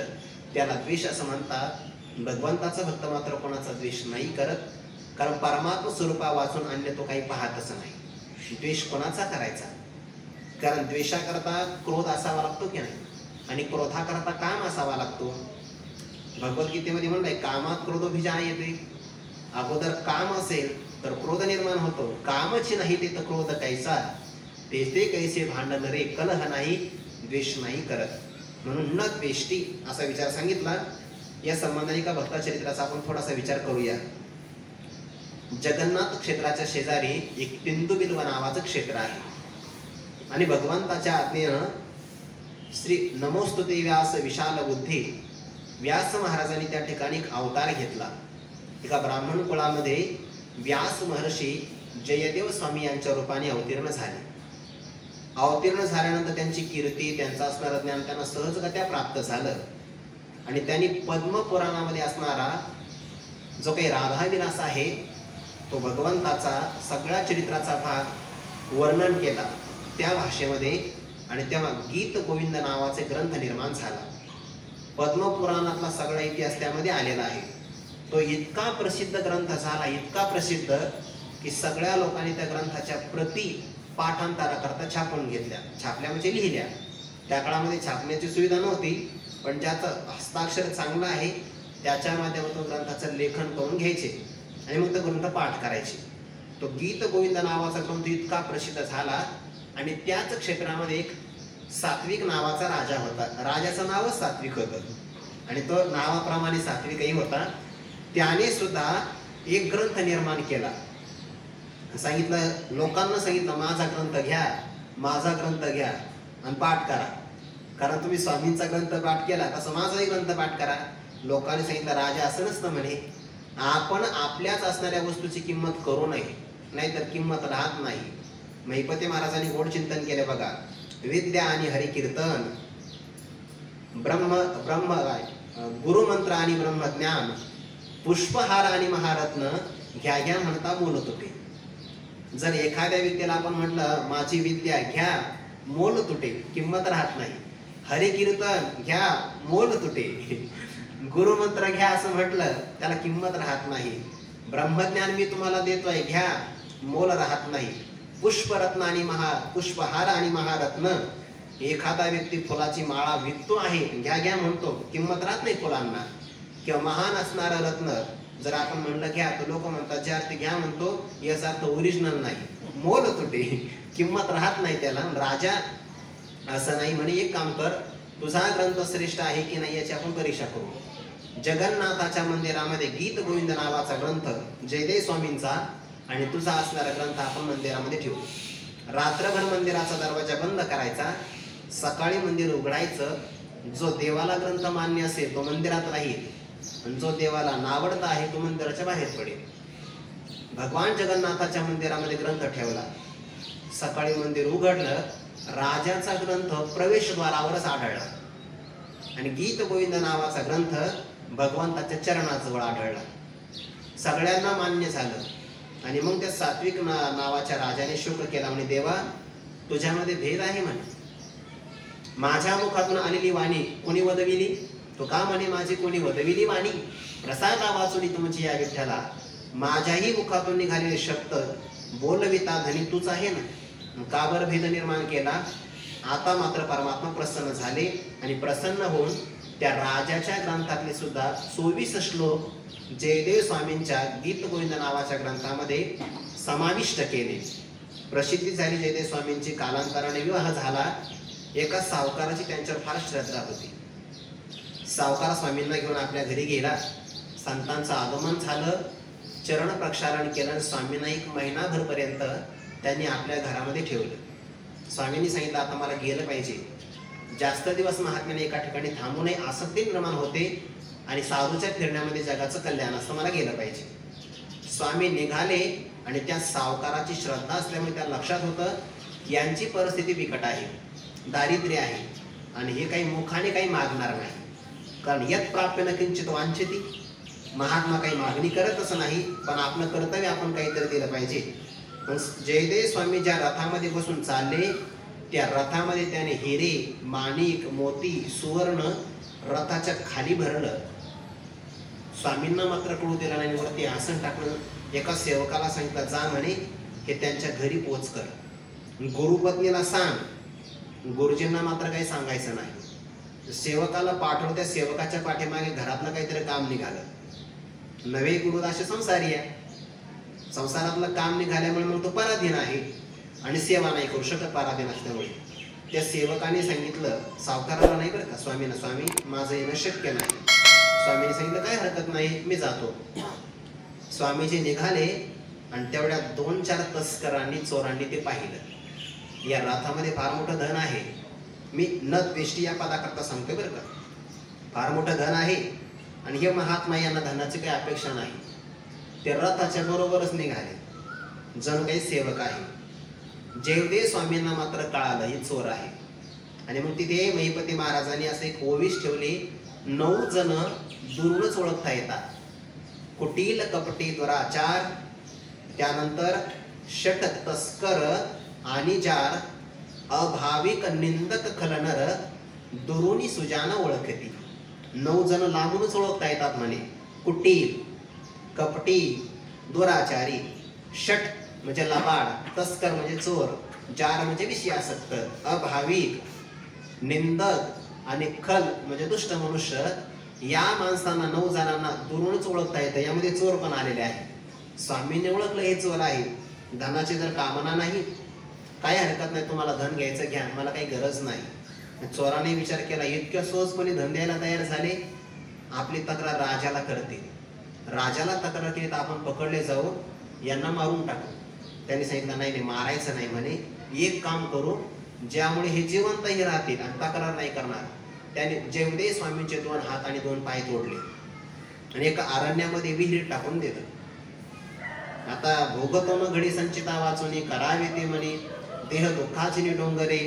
त्याला द्वेष असं म्हणतात. भगवंताचा भक्त मात्र कोणाचा द्वेष नाही करत, कारण परमात्मा स्वरूपा वाचून अन्य तो काही पाहतच नाही. द्वेष कोणाचा करायचा? कारण द्वेषाकरता क्रोध असावा लागतो की नाही, आणि क्रोधाकरता काम असावा लागतो. भगवद्गीतेमध्ये म्हणलंय, कामात क्रोधोभिजायते. अगोदर काम असेल तर क्रोध निर्माण होतो, कामच नाही ते तर क्रोध कैसा, ते कैसे भांडण रे, कलह नाही, द्वेष नाही करत. म्हणून न द्वेष्टी असा विचार सांगितला. या संबंधाने का भक्तचरित्राचा आपण थोडासा विचार करूया. जगन्नाथ क्षेत्राच्या शेजारी एक पिंदुबिल्व नावाचं क्षेत्र आहे, आणि भगवंताच्या आज्ञेनं श्री नमोस्तुते व्यास विशाल बुद्धी, व्यास महाराजांनी त्या ठिकाणी एक अवतार घेतला. एका ब्राह्मण कुळामध्ये व्यास महर्षी जयदेव स्वामी यांच्या रूपाने अवतीर्ण झाले. अवतीर्ण झाल्यानंतर त्यांची कीर्ती, त्यांचं असणारं ज्ञान त्यांना सहजगत्या प्राप्त झालं, आणि त्यांनी पद्मपुराणामध्ये असणारा जो काही राधाविलास आहे तो भगवंताचा सगळ्या चरित्राचा भाग वर्णन केला त्या भाषेमध्ये, आणि तेव्हा गीत गोविंद नावाचे ग्रंथ निर्माण झाला. पद्मपुराणातला सगळा इतिहास त्यामध्ये आलेला आहे. तो इतका प्रसिद्ध ग्रंथ झाला, इतका प्रसिद्ध की सगळ्या लोकांनी त्या ग्रंथाच्या प्रती पाठांतराकरता छापून घेतल्या. छापल्या म्हणजे लिहिल्या. त्या काळामध्ये छापण्याची सुविधा नव्हती, पण ज्याचं हस्ताक्षर चांगलं आहे त्याच्या माध्यमातून ग्रंथाचं लेखन करून घ्यायचे आणि मग तो ग्रंथ पाठ करायचे. तो गीत गोविंद नावाचा ग्रंथ इतका प्रसिद्ध झाला, आणि त्याच क्षेत्रामध्ये एक सात्विक नावाचा राजा होता. राजाचं नावच सात्विक होतं, आणि तो नावाप्रमाणे सात्विकही होता. त्याने सुद्धा एक ग्रंथ निर्माण केला. सांगितलं, लोकांना सांगितलं, माझा ग्रंथ घ्या, माझा ग्रंथ घ्या आणि पाठ करा. कारण तुम्ही स्वामींचा ग्रंथ पाठ केला तसं माझाही ग्रंथ पाठ करा. लोकांनी सांगितलं, राजा असं नसतं म्हणे, आपण आपल्याच असणाऱ्या वस्तूची किंमत करू नये, नाहीतर किंमत राहत नाही. महिपती महाराजांनी गोड चिंतन केले बघा. विद्या आणि हरिकीर्तन, ब्रह्म गुरुमंत्र आणि ब्रह्मज्ञान, पुष्पहार आणि महारत्न, घ्या घ्या म्हणता मोल तुटे. जर एखाद्या व्यक्तीला आपण म्हटलं माझी विद्या घ्या, मोल तुटे, किंमत राहत नाही. हरिकीर्तन घ्या, मोल तुटे. गुरुमंत्र घ्या असं म्हटलं त्याला किंमत राहत नाही. ब्रह्मज्ञान मी तुम्हाला देतोय, घ्या, मोल राहत नाही. पुष्परत्न आणि पुष्पहार आणि महारत्न, एखादा व्यक्ती फुलाची माळा विकतो आहे, घ्या घ्या म्हणतो, किंमत राहत नाही फुलांना. किंवा महान असणारं रत्न जर आपण म्हणलं घ्या, तर लोक म्हणतात जे अर्थ घ्या म्हणतो याचा अर्थ ओरिजिनल नाही, मोल तुटे, किंमत राहत नाही त्याला. राजा असं नाही म्हणे, एक काम कर, तुझा ग्रंथ श्रेष्ठ आहे की नाही याची आपण परीक्षा करू. जगन्नाथाच्या मंदिरामध्ये गीत गोविंद नावाचा ग्रंथ जयदेव स्वामींचा आणि तुझा असणारा ग्रंथ आपण मंदिरामध्ये ठेवू. रात्रभर मंदिराचा दरवाजा बंद करायचा, सकाळी मंदिर उघडायचं. जो देवाला ग्रंथ मान्य असेल तो मंदिरात राहील, आणि जो देवाला नावडता आहे तो मंदिराच्या बाहेर पडेल. भगवान जगन्नाथाच्या मंदिरामध्ये ग्रंथ ठेवला. सकाळी मंदिर उघडलं, राजाचा ग्रंथ प्रवेशद्वारावरच आढळला, आणि गीत गोविंद नावाचा ग्रंथ भगवंताच्या चरणाजवळ आढळला. सगळ्यांना मान्य झालं, आणि मग त्या सात्विक नावाच्या राजाने शुक्र केला, म्हणे देवा तुझ्यामध्ये भेद आहे म्हणे. माझ्या मुखातून आलेली वाणी कोणी वदविली? तो का म्हणे माझी कोणी वदविली वाणी? प्रसादा वाचुनी तुमची या विठ्ठला, माझ्याही मुखातून निघालेले शब्द बोलविता धनी तूच आहे ना. का बरं भेद निर्माण केला? आता मात्र परमात्मा प्रसन्न झाले, आणि प्रसन्न होऊन त्या राजाच्या ग्रंथातले सुद्धा 24 श्लोक जयदेव स्वामींच्या गीत गोविंद नावाच्या ग्रंथामध्ये समाविष्ट केले. प्रसिद्धी झाली जयदेव स्वामींची. कालांतराने विवाह झाला. एका सावकाराची त्यांच्यावर फार श्रद्धा होती. सावकार स्वामींना घेऊन आपल्या घरी गेला. संतांचं आगमन झालं, चरण प्रक्षालन केलं. स्वामींना 1 महिनाभर पर्यंत त्यांनी आपल्या घरामध्ये ठेवलं. स्वामींनी सांगितलं आता मला गेलं पाहिजे, जास्त दिवस महात्म्याने एका ठिकाणी थांबू नये, आसक्ती निर्माण होते आणि साधूच्या फिरण्यामध्ये जगाचं कल्याण असतं, मला गेलं पाहिजे. स्वामी निघाले, आणि त्या सावकाराची श्रद्धा असल्यामुळे त्या लक्षात होतं यांची परिस्थिती बिकट आहे, दारिद्र्य आहे, आणि हे काही मुखाने काही मागणार नाही. कारण यत प्राप्य न किंचित वांछति, महात्मा काही मागणी करतच नाही, पण आपलं कर्तव्य आपण काहीतरी दिलं पाहिजे. जयदेव स्वामी ज्या रथामध्ये बसून चालले त्या रथामध्ये त्याने हिरे, माणिक, मोती, सुवर्ण रथाच्या खाली भरलं. स्वामींना मात्र कळू दिला नाही. वरती आसन टाकलं. एका सेवकाला सांगितलं, जा म्हणे हे त्यांच्या घरी पोच कर. गुरुपत्नीला सांग. गुरुजींना मात्र काही सांगायचं नाही. सेवकाला पाठवलं. त्या सेवकाच्या पाठीमागे घरातलं काहीतरी काम निघालं. नवे गुरुदास संसारी आहे. संसारातलं काम निघाल्यामुळे मग तो पराधीन आहे आणि सेवा नाही करू शकत पराधीन असल्यामुळे. त्या सेवकाने सांगितलं, सावकाराला नाही बरं का, स्वामींना, स्वामी माझं येणं शक्य नाही. स्वामीने सांगितलं, काय हरकत नाही, मी जातो. स्वामीजी निघाले आणि तेवढ्या 2-4 तस्करांनी, चोरांनी ते पाहिलं. या रथामध्ये फार मोठं धन आहे. मी न द्वेष्टी या पदाकरता सांगतोय बरं का. फार मोठं धन आहे आणि हे महात्मा यांना धनाची काही अपेक्षा नाही. ते रथाच्या बरोबरच निघाले. जण काही सेवक आहे. जयदेव स्वामींना मात्र कळालं ही चोर आहे. आणि मग तिथे महिपती महाराजांनी असं एक ओवीस ठेवली. 9 जण दुरूनच ओळखता येतात. कुटील कपटी दुराचार, त्यानंतर षट तस्कर आणि जार, अभाविक निंदक खलनर, दुरुनी सुजाना ओळखती. 9 जण लांबूनच ओळखता येतात म्हणे. कुटील, कपटी, दुराचारी, षट म्हणजे लबाड, तस्कर म्हणजे चोर, जार म्हणजे विषयासक्त, अभाविक, निंदक आणि खल म्हणजे दुष्ट मनुष्य. या माणसांना 9 जणांना दुरूनच ओळखता येतं. यामध्ये चोर पण आलेले आहे. स्वामींनी ओळखलं हे चोर आहे. धनाची जर कामना नाही, काही हरकत नाही, तुम्हाला धन घ्यायचं घ्या, मला काही गरज नाही. चोराने विचार केला, इतक्या सहजपणे धन द्यायला तयार झाले, आपली तक्रार राजाला करतील. राजाला तक्रार केली तर आपण पकडले जाऊ, यांना मारून टाकू. त्यांनी सांगितलं, नाही नाही, मारायचं नाही म्हणे. एक काम करू, ज्यामुळे हे जिवंतही राहतील आणि तक्रार नाही करणार. त्याने जयदेव स्वामींचे 2 हात आणि 2 पाय तोडले आणि एका अरण्यामध्ये विहिरीत टाकून दिलं. आता भोगतम घडी संचिता वाचून करावे ते म्हणे, देह दुःखाची डोंगरे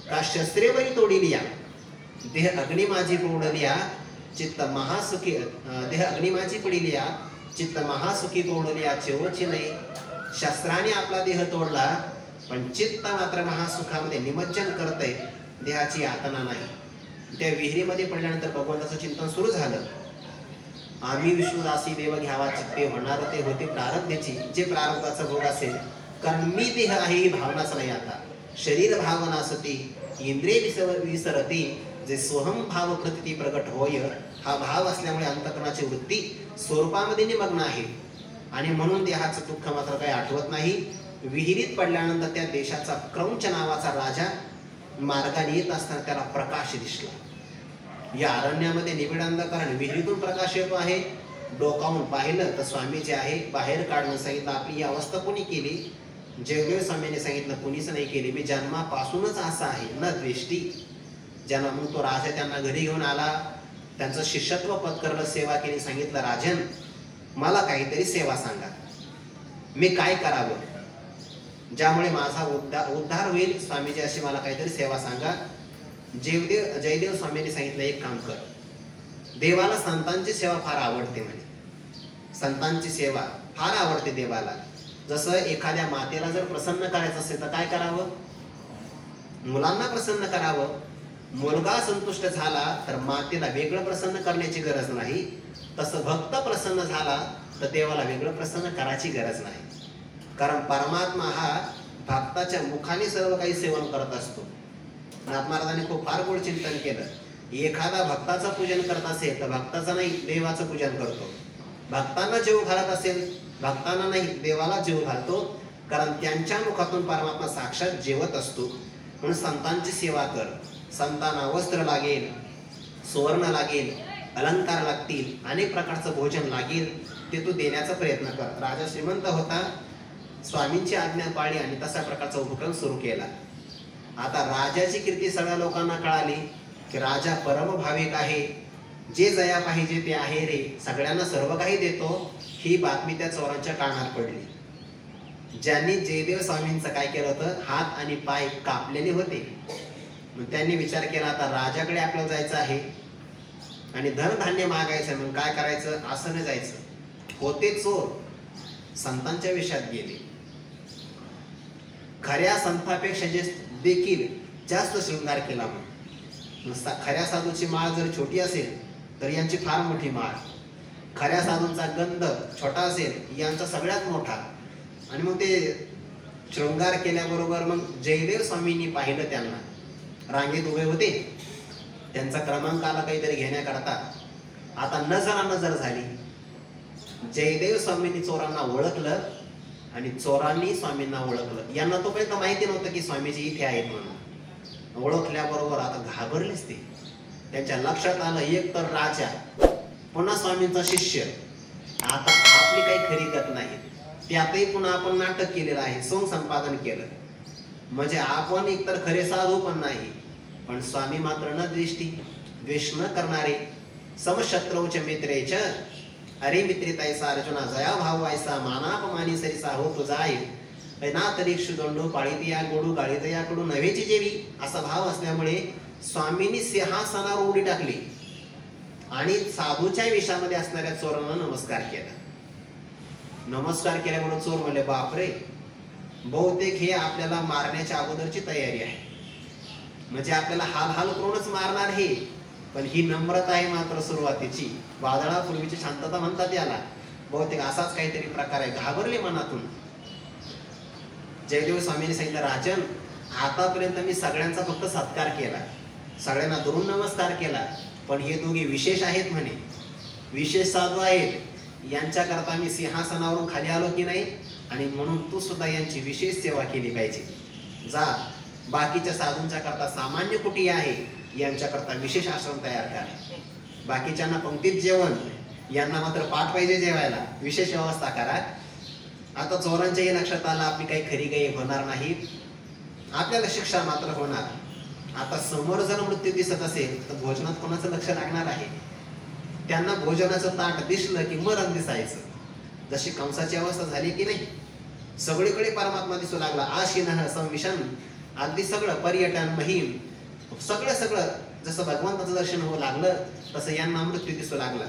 का शस्त्रे वरी तोडिलिया, देह अग्नी माझी पोडलिया, चित्त महासुखी, देह अग्नी माझी पडिलिया, चित्त महासुखी तोडलिया, चेवची नाही. शस्त्राने आपला देह तोडला पण चित्त मात्र महासुखामध्ये निमज्जन करतय, देहाची यातना नाही. त्या विहिरीमध्ये पडल्यानंतर भगवंताचं चिंतन सुरू झालं. आम्ही विष्णुदासी देव घ्यावा चित्ते, होणार ते होते प्रारब्धेची, जे प्रारब्धाचा भोग असेल. कारण मी देह आहे ही भावनाच नाही. आता शरीर भावना सती, इंद्रिय विसरती, जे सोहम भाव प्रती प्रगट होय, हा भाव असल्यामुळे अंतकरणाची वृत्ती स्वरूपामध्ये निमग्न आहे आणि म्हणून देहाचं दुःख मात्र काही आठवत नाही. विहिरीत पडल्यानंतर त्या देशाचा क्रौंच नावाचा राजा मार्गाने येत असताना त्याला प्रकाश दिसला. या अरण्यामध्ये निबिड अंधकार, विहिरीतून प्रकाश येतो आहे. डोकावून पाहिलं तर स्वामी जे आहे बाहेर काढणं सांगितलं. आपली ही अवस्था कोणी केली? जयदेव स्वामींनी सांगितलं, कोणीच नाही केली, मी जन्मापासूनच असा आहे, न द्वेष्टी. ज्यांना मग तो राजा त्यांना घरी घेऊन आला, त्यांचं शिष्यत्व पत्करलं, सेवा केली. सांगितलं, राजन मला काहीतरी सेवा सांगा, मी काय करावं ज्यामुळे माझा उद्धार होईल. स्वामीजी अशी मला काहीतरी सेवा सांगा. जयदेव स्वामींनी सांगितलं, एक काम कर, देवाला संतांची सेवा फार आवडते म्हणे. संतांची सेवा फार आवडते देवाला. जसं एखाद्या मातेला जर प्रसन्न करायचं असेल तर काय करावं? मुलांना प्रसन्न करावं. मुलगा संतुष्ट झाला तर मातेला वेगळं प्रसन्न करण्याची गरज नाही. तसं भक्त प्रसन्न झाला तर देवाला वेगळं प्रसन्न करायची गरज नाही. कारण परमात्मा हा भक्ताच्या मुखाने सर्व काही सेवन करत असतो. नाथ महाराजांनी खूप फार गोड चिंतन केलं. एखादा भक्ताचं पूजन करत असेल तर भक्ताचं नाही, देवाचं पूजन करतो. भक्तांना जेव घालत असेल, भक्तांना नाही, देवाला जेव घालतो. कारण त्यांच्या मुखातून परमात्मा साक्षात जेवत असतो. म्हणून संतांची सेवा कर. संतांना वस्त्र लागेल, सुवर्ण लागेल, अलंकार लागतील, अनेक प्रकारचं भोजन लागेल, ते तू देण्याचा प्रयत्न कर. राजा श्रीमंत होता, स्वामींची आज्ञा पाळली आणि तसा प्रकारचा उपक्रम सुरू केला. आता राजाची कीर्ती सगळ्या लोकांना कळाली की राजा परम भाविक आहे, जे जया पाहिजे ते आहे रे, सगळ्यांना सर्व काही देतो. ही बातमी त्या चोरांच्या कानावर पडली. ज्यांनी जयदेव स्वामींचं काय केलं होतं, हात आणि पाय कापलेले होते. मग त्यांनी विचार केला, आता राजाकडे आपल्याला जायचं आहे आणि धनधान्य मागायचं, मग काय करायचं? असं नाही जायचं. होते चोर संतांच्या विषयात गेले. खऱ्या संतापेक्षा देखील जास्त शृंगार केला म्हणून. खऱ्या साधूची माळ जर छोटी असेल तर यांची फार मोठी माळ, खऱ्या साधूंचा गंध छोटा असेल यांचा सगळ्यात मोठा. आणि मग ते शृंगार केल्याबरोबर मग जयदेव स्वामींनी पाहिलं, त्यांना रांगेत उभे होते, त्यांचा क्रमांक आला काहीतरी घेण्याकरता. आता नजर झाली. जयदेव स्वामींनी चोरांना ओळखलं आणि चोरांनी स्वामींना ओळखलं. यांना तोपर्यंत माहिती नव्हतं की स्वामीजी इथे आहेत म्हणून. ओळखल्याबरोबर आता घाबरलेच ते. त्यांच्या लक्षात आलं एक तर राजा, पुन्हा स्वामींचा शिष्य, आता आपली काही खरी गत नाही. त्यातही पुन्हा आपण नाटक केलेलं आहे, सोंग संपादन केलं. म्हणजे आपण एकतर खरे साधू पण नाही, पण स्वामी मात्र न दृष्टी द्वेष न करणारे, समशत्रूच मित्रेच अरे मित्रितायसा अर्जुना जया भाव व्हायचा मानापमानी सरिसा हो तुझा आहे ना तरी क्षुदंडू पाळीत या गोडू गाळीत याकडून नव्हेची जेवी असा भाव असल्यामुळे स्वामींनी सिंहासनावर उडी टाकली आणि साधूच्या वेशामध्ये असणाऱ्या चोरांना नमस्कार केला. नमस्कार केल्यामुळे चोर म्हणले बापरे, बहुतेक हे आपल्याला मारण्याच्या अगोदरची तयारी आहे, म्हणजे आपल्याला हाल करूनच मारणार हे. पण ही नम्रता आहे मात्र सुरुवातीची, वादळापूर्वीची शांतता म्हणतात याला. बहुतेक असाच काहीतरी प्रकार आहे. घाबरले मनातून. जयदेव स्वामींनी सांगितलं राजन, आतापर्यंत मी सगळ्यांचा फक्त सत्कार केला, सगळ्यांना दुरून नमस्कार केला, पण हे दोघे विशेष आहेत म्हणे, विशेष साधू आहेत, यांच्याकरता मी सिंहासनावरून खाली आलो की नाही, आणि म्हणून तू सुद्धा यांची विशेष सेवा केली पाहिजे. जा बाकीच्या साधूंच्या करता सामान्य कुटी आहे, यांच्याकरता विशेष आश्रम तयार करा. बाकीच्यांना पंक्तीत जेवण, यांना मात्र पाठ पाहिजे जेवायला, विशेष व्यवस्था करा. आता चोरांच्याही लक्षात आलं आपली काही खरी काही होणार नाही, आपल्याला शिक्षा मात्र होणार. आता समोर जर मृत्यू दिसत असेल तर भोजनात कोणाचं लक्ष लागणार आहे? त्यांना भोजनाचं ताट दिसलं की मरण दिसायचं. जशी कंसाची अवस्था झाली की नाही, सगळीकडे परमात्मा दिसू लागला. आशिनः संविशन, अगदी सगळं पर्यटन महिम सगळं जसं भगवंताचं दर्शन होऊ लागलं तसं यांना मृत्यू दिसू लागला.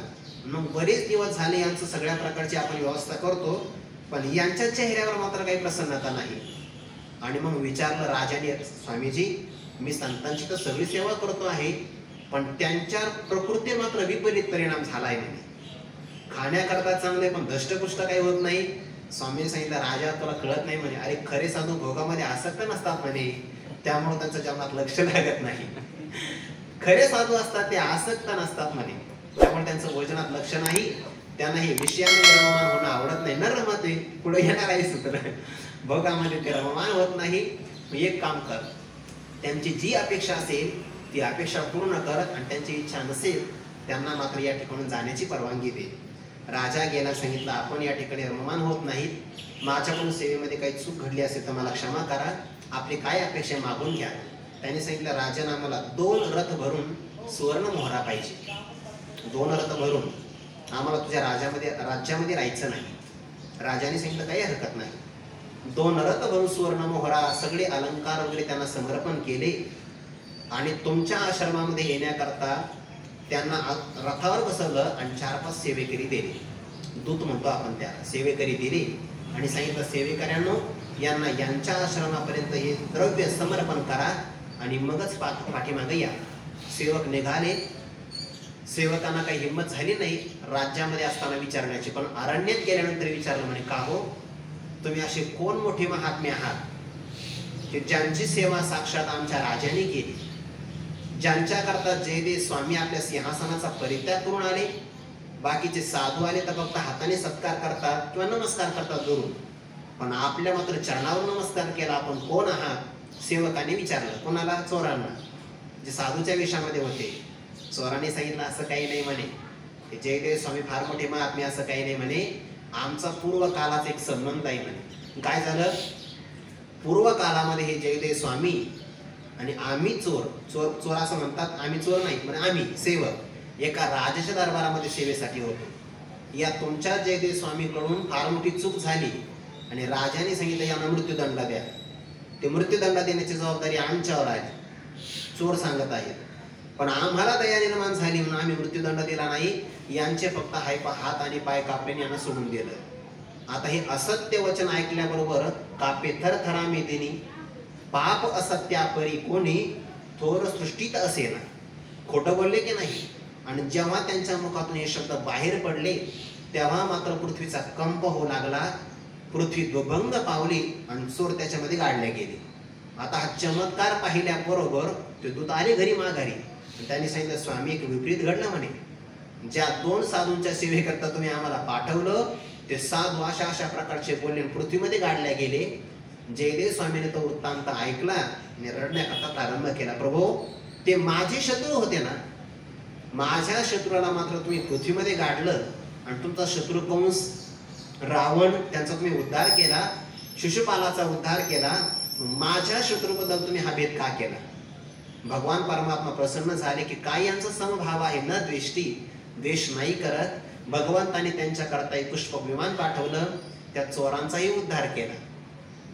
मग बरेच दिवस झाले यांचं सगळ्या प्रकारची आपण व्यवस्था करतो, पण यांच्या चेहऱ्यावर मात्र काही प्रसन्नता नाही. आणि मग विचारलं राजाने, स्वामीजी मी संतांची तर सगळी सेवा करतो आहे, पण त्यांच्या प्रकृतीवर मात्र विपरीत परिणाम झालाय म्हणे. खाण्याकरता चांगले पण धष्टपुष्ट काही होत नाही. स्वामींनी सांगितलं राजा तुला कळत नाही म्हणे, अरे खरे साधू भोगामध्ये आसक्त नसतात म्हणे, त्यामुळे त्यांचं जेवणात लक्ष लागत नाही. खरे साधू असतात ते आसक्त नसतात म्हणे, त्यामुळे त्यांचं भोजनात लक्ष नाही. त्यांना हे विषयामध्ये रममान होणं आवडत नाही. न रमते पुढे येणार आहे सूत्र, भोगामध्ये ते रममान होत नाही. एक काम कर, त्यांची जी अपेक्षा असेल ती अपेक्षा पूर्ण कर, आणि त्यांची इच्छा नसेल त्यांना मात्र या ठिकाणी जाण्याची परवानगी दे. राजा गेला, सांगितलं आपण या ठिकाणी रममान होत नाहीत, माझ्याकडून सेवेमध्ये काही चूक घडली असेल तर मला क्षमा करा, आपली काय अपेक्षा मागून घ्या. त्यांनी सांगितलं राजन आम्हाला 2 रथ भरून सुवर्ण मोहरा पाहिजे, 2 रथ भरून, आम्हाला तुझ्या राज्यामध्ये राहायचं नाही. राजाने सांगितलं काही हरकत नाही. 2 रथ भरून सुवर्ण मोहरा, सगळे अलंकार वगैरे त्यांना समर्पण केले, आणि तुमच्या आश्रमामध्ये येण्याकरता त्यांना रथावर बसवलं आणि 4-5 सेवेकरी दिले, दूत म्हणतो आपण त्या, सेवेकरी दिले. आणि सांगितलं सेवेकऱ्यांनो यांना यांच्या आश्रमापर्यंत हे द्रव्य समर्पण करा आणि मगच पाठीमागे या. सेवक निघाले. सेवकांना काही हिंमत झाली नाही राज्यामध्ये असताना विचारण्याची, पण अरण्यात गेल्यानंतर विचारलं म्हणे, का हो तुम्ही असे कोण मोठे महात्मे आहात की ज्यांची सेवा साक्षात आमच्या राजाने केली, ज्यांच्या करता जयदेव स्वामी आपल्या सिंहासनाचा परित्याग करून आले, बाकीचे साधू आले तर फक्त हाताने सत्कार करतात किंवा नमस्कार करतात दुरून, पण आपल्या मात्र चरणावर नमस्कार केला, आपण कोण आहात? सेवकाने विचारलं. कोणाला? चोरांना, जे साधूच्या वेशामध्ये होते. चोरांनी सांगितलं असं काही नाही म्हणे, हे जयदेव स्वामी फार मोठे महात्मे, असं काही नाही म्हणे, आमचा पूर्व कालाचा एक संबंध आहे म्हणे. काय झालं? पूर्व कालामध्ये हे जयदेव स्वामी आणि आम्ही चोर असं म्हणतात, आम्ही चोर नाही पण आम्ही सेवक एका राजाच्या दरबारामध्ये सेवेसाठी होतो. या तुमच्या जयदेव स्वामीकडून फार मोठी चूक झाली आणि राजाने सांगितलं यांना मृत्यूदंड द्या. ते मृत्यूदंड देण्याची जबाबदारी आमच्यावर आहे. चोर सांगत आहेत, पण आम्हाला दया निर्माण झाली म्हणून आम्ही मृत्यूदंड दिला नाही, यांचे फक्त हात आणि पाय कापले, यांना सोडून दिलं. आता हे असत्य वचन ऐकल्याबरोबर कापे थरथरा मेदिनी, पाप असत्या परी कोणी थोर सृष्टीत असेना. खोटं बोलले की नाही. आणि जेव्हा त्यांच्या मुखातून हे शब्द बाहेर पडले तेव्हा मात्र पृथ्वीचा कंप होऊ लागला. पृथ्वी दुभंग पावली आणि चोर त्याच्यामध्ये गाडले गेले. आता हा चमत्कार पाहिल्याबरोबर ते दूत आले घरी माघारी. त्यांनी सांगितलं, स्वामी एक विपरीत घडलं म्हणे. ज्या 2 साधूंच्या सेवेकरता तुम्ही आम्हाला पाठवलं ते साधू अशा अशा प्रकारचे बोलले पृथ्वीमध्ये गाडले गेले. जयदेव स्वामीने तो वृत्तांत ऐकला आणि रडण्याकरता प्रारंभ केला. प्रभू, ते माझे शत्रू होते ना, माझ्या शत्रूला मात्र तुम्ही पृथ्वीमध्ये गाडलं आणि तुमचा शत्रू कंस रावण त्यांचा तुम्ही उद्धार केला, शिशुपालाचा उद्धार केला. माझ्या शत्रूबद्दल तुम्ही हा भेद का केला? भगवान परमात्मा प्रसन्न झाले की काय यांचा समभाव आहे, न द्वेष्टी, द्वेष नाही करत. भगवंताने त्यांच्याकरता एक पुष्पक विमान पाठवलं, त्या चोरांचाही उद्धार केला,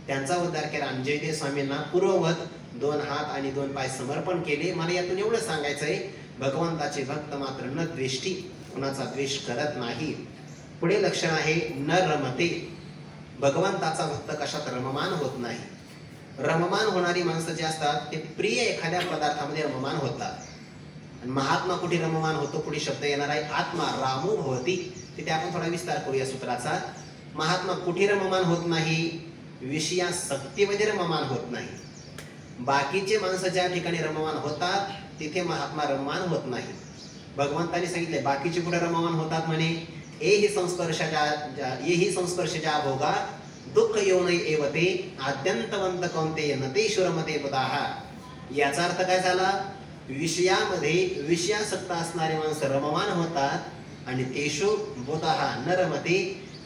त्यांचा उद्धार केला. आणि जयदेव स्वामींना पूर्ववत 2 हात आणि 2 पाय समर्पण केले. मला यातून एवढं सांगायचंय, भगवंताचे भक्त मात्र न द्वेष्टी, कुणाचा द्वेष करत नाही. पुढे लक्षण आहे न रमते. भगवंताचा भक्त कशात रममान होत नाही. रममान होणारी माणसं जे असतात ते प्रिय एखाद्या पदार्थामध्ये रममान होतात. आणि महात्मा कुठे रममान होतो? पुढे शब्द येणार आहे आत्मा रामो भवती. तिथे आपण थोडा विस्तार करूया सूत्राचा. महात्मा कुठे रममान होत नाही? विषयासक्तीमध्ये रममान होत नाही. बाकीचे माणसं ज्या ठिकाणी रममान होतात तिथे महात्मा रममान होत नाही. भगवंताने सांगितले बाकीचे कुठे रममान होतात म्हणे? येही संस्पर्शजा भोगा दुःख येऊ नये एवते आद्यंतवंत कौंतेय नतेषु रमते बुधाः. याचा अर्थ काय झाला? विषयामध्ये विषयासक्त असणारे माणसं रममान होतात आणि तेषु बुधाः न रमते.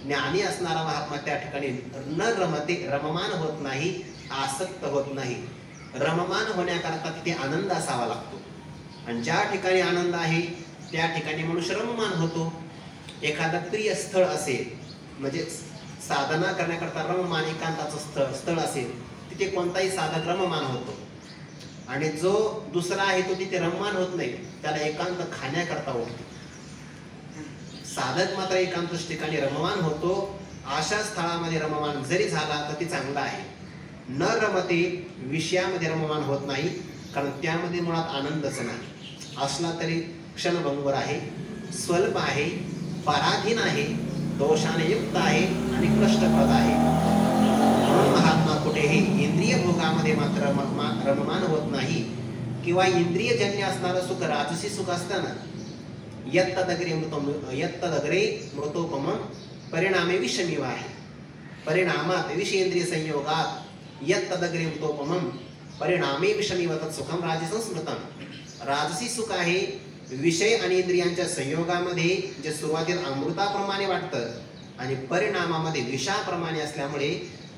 ज्ञानी असणारा महात्मा त्या ठिकाणी न रमते, रममान होत नाही, आसक्त होत नाही. रममान होण्याकरता तिथे आनंद असावा लागतो. आणि ज्या ठिकाणी आनंद आहे त्या ठिकाणी मनुष्य रममान होतो. एखादं प्रिय स्थळ असेल, म्हणजे साधना करण्याकरता रममान एकांताचं स्थळ असेल, तिथे कोणताही साधक रममान होतो. आणि जो दुसरा आहे तो तिथे रममान होत नाही, त्याला एकांत खाण्याकरता उठतो. साधक मात्र एकांत ठिकाणी रममान होतो. अशा स्थळामध्ये रममान जरी झाला तर ते चांगलं आहे. न रमते, विषयामध्ये रममान होत नाही, कारण त्यामध्ये मुळात आनंदच नाही. असला तरी क्षणभंगुर आहे, स्वल्प आहे, पराधीन आहे, दोषाने युक्त आहे आणि कष्टप्रद आहे. म्हणून महात्मा कुठेही इंद्रिय भोगामध्ये मात्र रममान होत नाही. किंवा इंद्रियजन्य असणारं सुख, राजसी सुख असताना यत्तदग्रे मृतोपम परिणामे विषमीव आहे. परिणामात विषयेंद्रिय संयोगात यत्तदग्रे मृतोपम परिणामे विषमीव तत्सुखम राजसं स्मृतम. राजसी सुख आहे विषय आणि इंद्रियांच्या संयोगामध्ये जे सुरुवातीला अमृताप्रमाणे वाटतं आणि परिणामामध्ये विषाप्रमाणे असल्यामुळे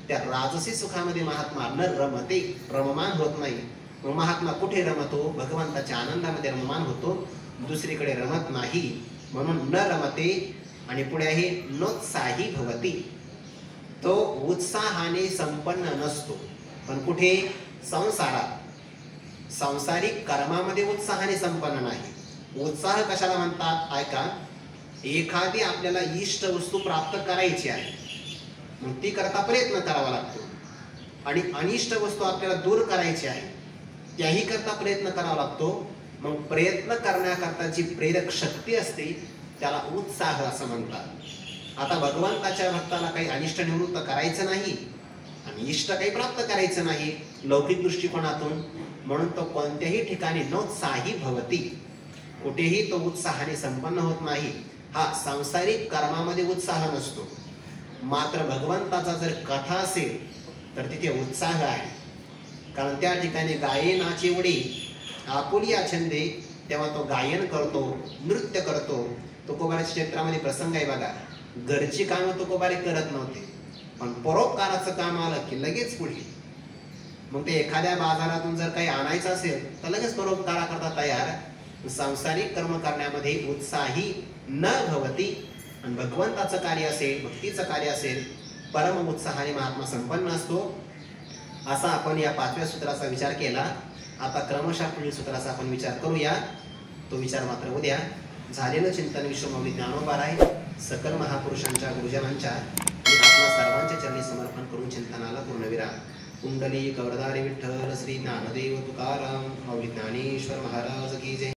त्या राजसी सुखामध्ये महात्मा न रमते, रममान होत नाही. महात्मा कुठे रमतो? भगवंताच्या आनंदामध्ये रममान होतो, दुसरीकडे रमत नाही. म्हणून न रमते. आणि पुढे आहे नोत्साही भवती. तो उत्साहाने संपन्न नसतो. पण कुठे? संसारात, सांसारिक कर्मामध्ये उत्साहाने संपन्न नाही. उत्साह कशाला म्हणतात? ऐका, एखादी आपल्याला इष्ट वस्तू प्राप्त करायची आहे, मग ती करता प्रयत्न करावा लागतो. आणि अनिष्ट वस्तू आपल्याला दूर करायची आहे, त्याही करता प्रयत्न करावा लागतो. मग प्रयत्न करण्याकरता जी प्रेरक शक्ती असते त्याला उत्साह असं म्हणतात. आता भगवंताच्या भक्ताला काही अनिष्ट निवृत्त करायचं नाही आणि इष्ट काही प्राप्त करायचं नाही लौकिक दृष्टिकोनातून, म्हणून तो कोणत्याही ठिकाणी नोत्साही भवती, कुठेही तो उत्साहाने संपन्न होत नाही. हा सांसारिक कर्मामध्ये उत्साह नसतो. मात्र भगवंताचा जर कथा असेल तर तिथे उत्साह आहे. कारण त्या ठिकाणी गायनाची उडी आपुलिया छंदे, तेव्हा तो गायन करतो, नृत्य करतो. तुकोबाराच्या क्षेत्रामध्ये प्रसंग आहे बघा, घरची कामं तुकोबारे करत नव्हते, पण परोपकाराचं काम आलं की लगेच पुढे. मग ते एखाद्या बाजारातून जर काही आणायचं असेल तर लगेच परोपकाराकरता तयार. सांसारिक कर्म करण्यामध्ये उत्साही न भवती. आणि भगवंताचं कार्य असेल, भक्तीचं कार्य असेल, परम उत्साहाने महात्मा संपन्न असतो. असा आपण या 5व्या सूत्राचा विचार केला. आता क्रमशः पुढील सूत्राचा आपण विचार करूया. तो विचार मात्र उद्या. झालेलं चिंतन विश्वमौली ज्ञानोबा राय सकल महापुरुषांच्या गुरुजनांच्या आपणा सर्वांच्या चरणी समर्पण करून चिंतनाला पूर्णविराम. कुंडली कवरदारी विठ्ठल श्री ज्ञानदेव तुकाराम माऊली ज्ञानेश्वर महाराज की जय.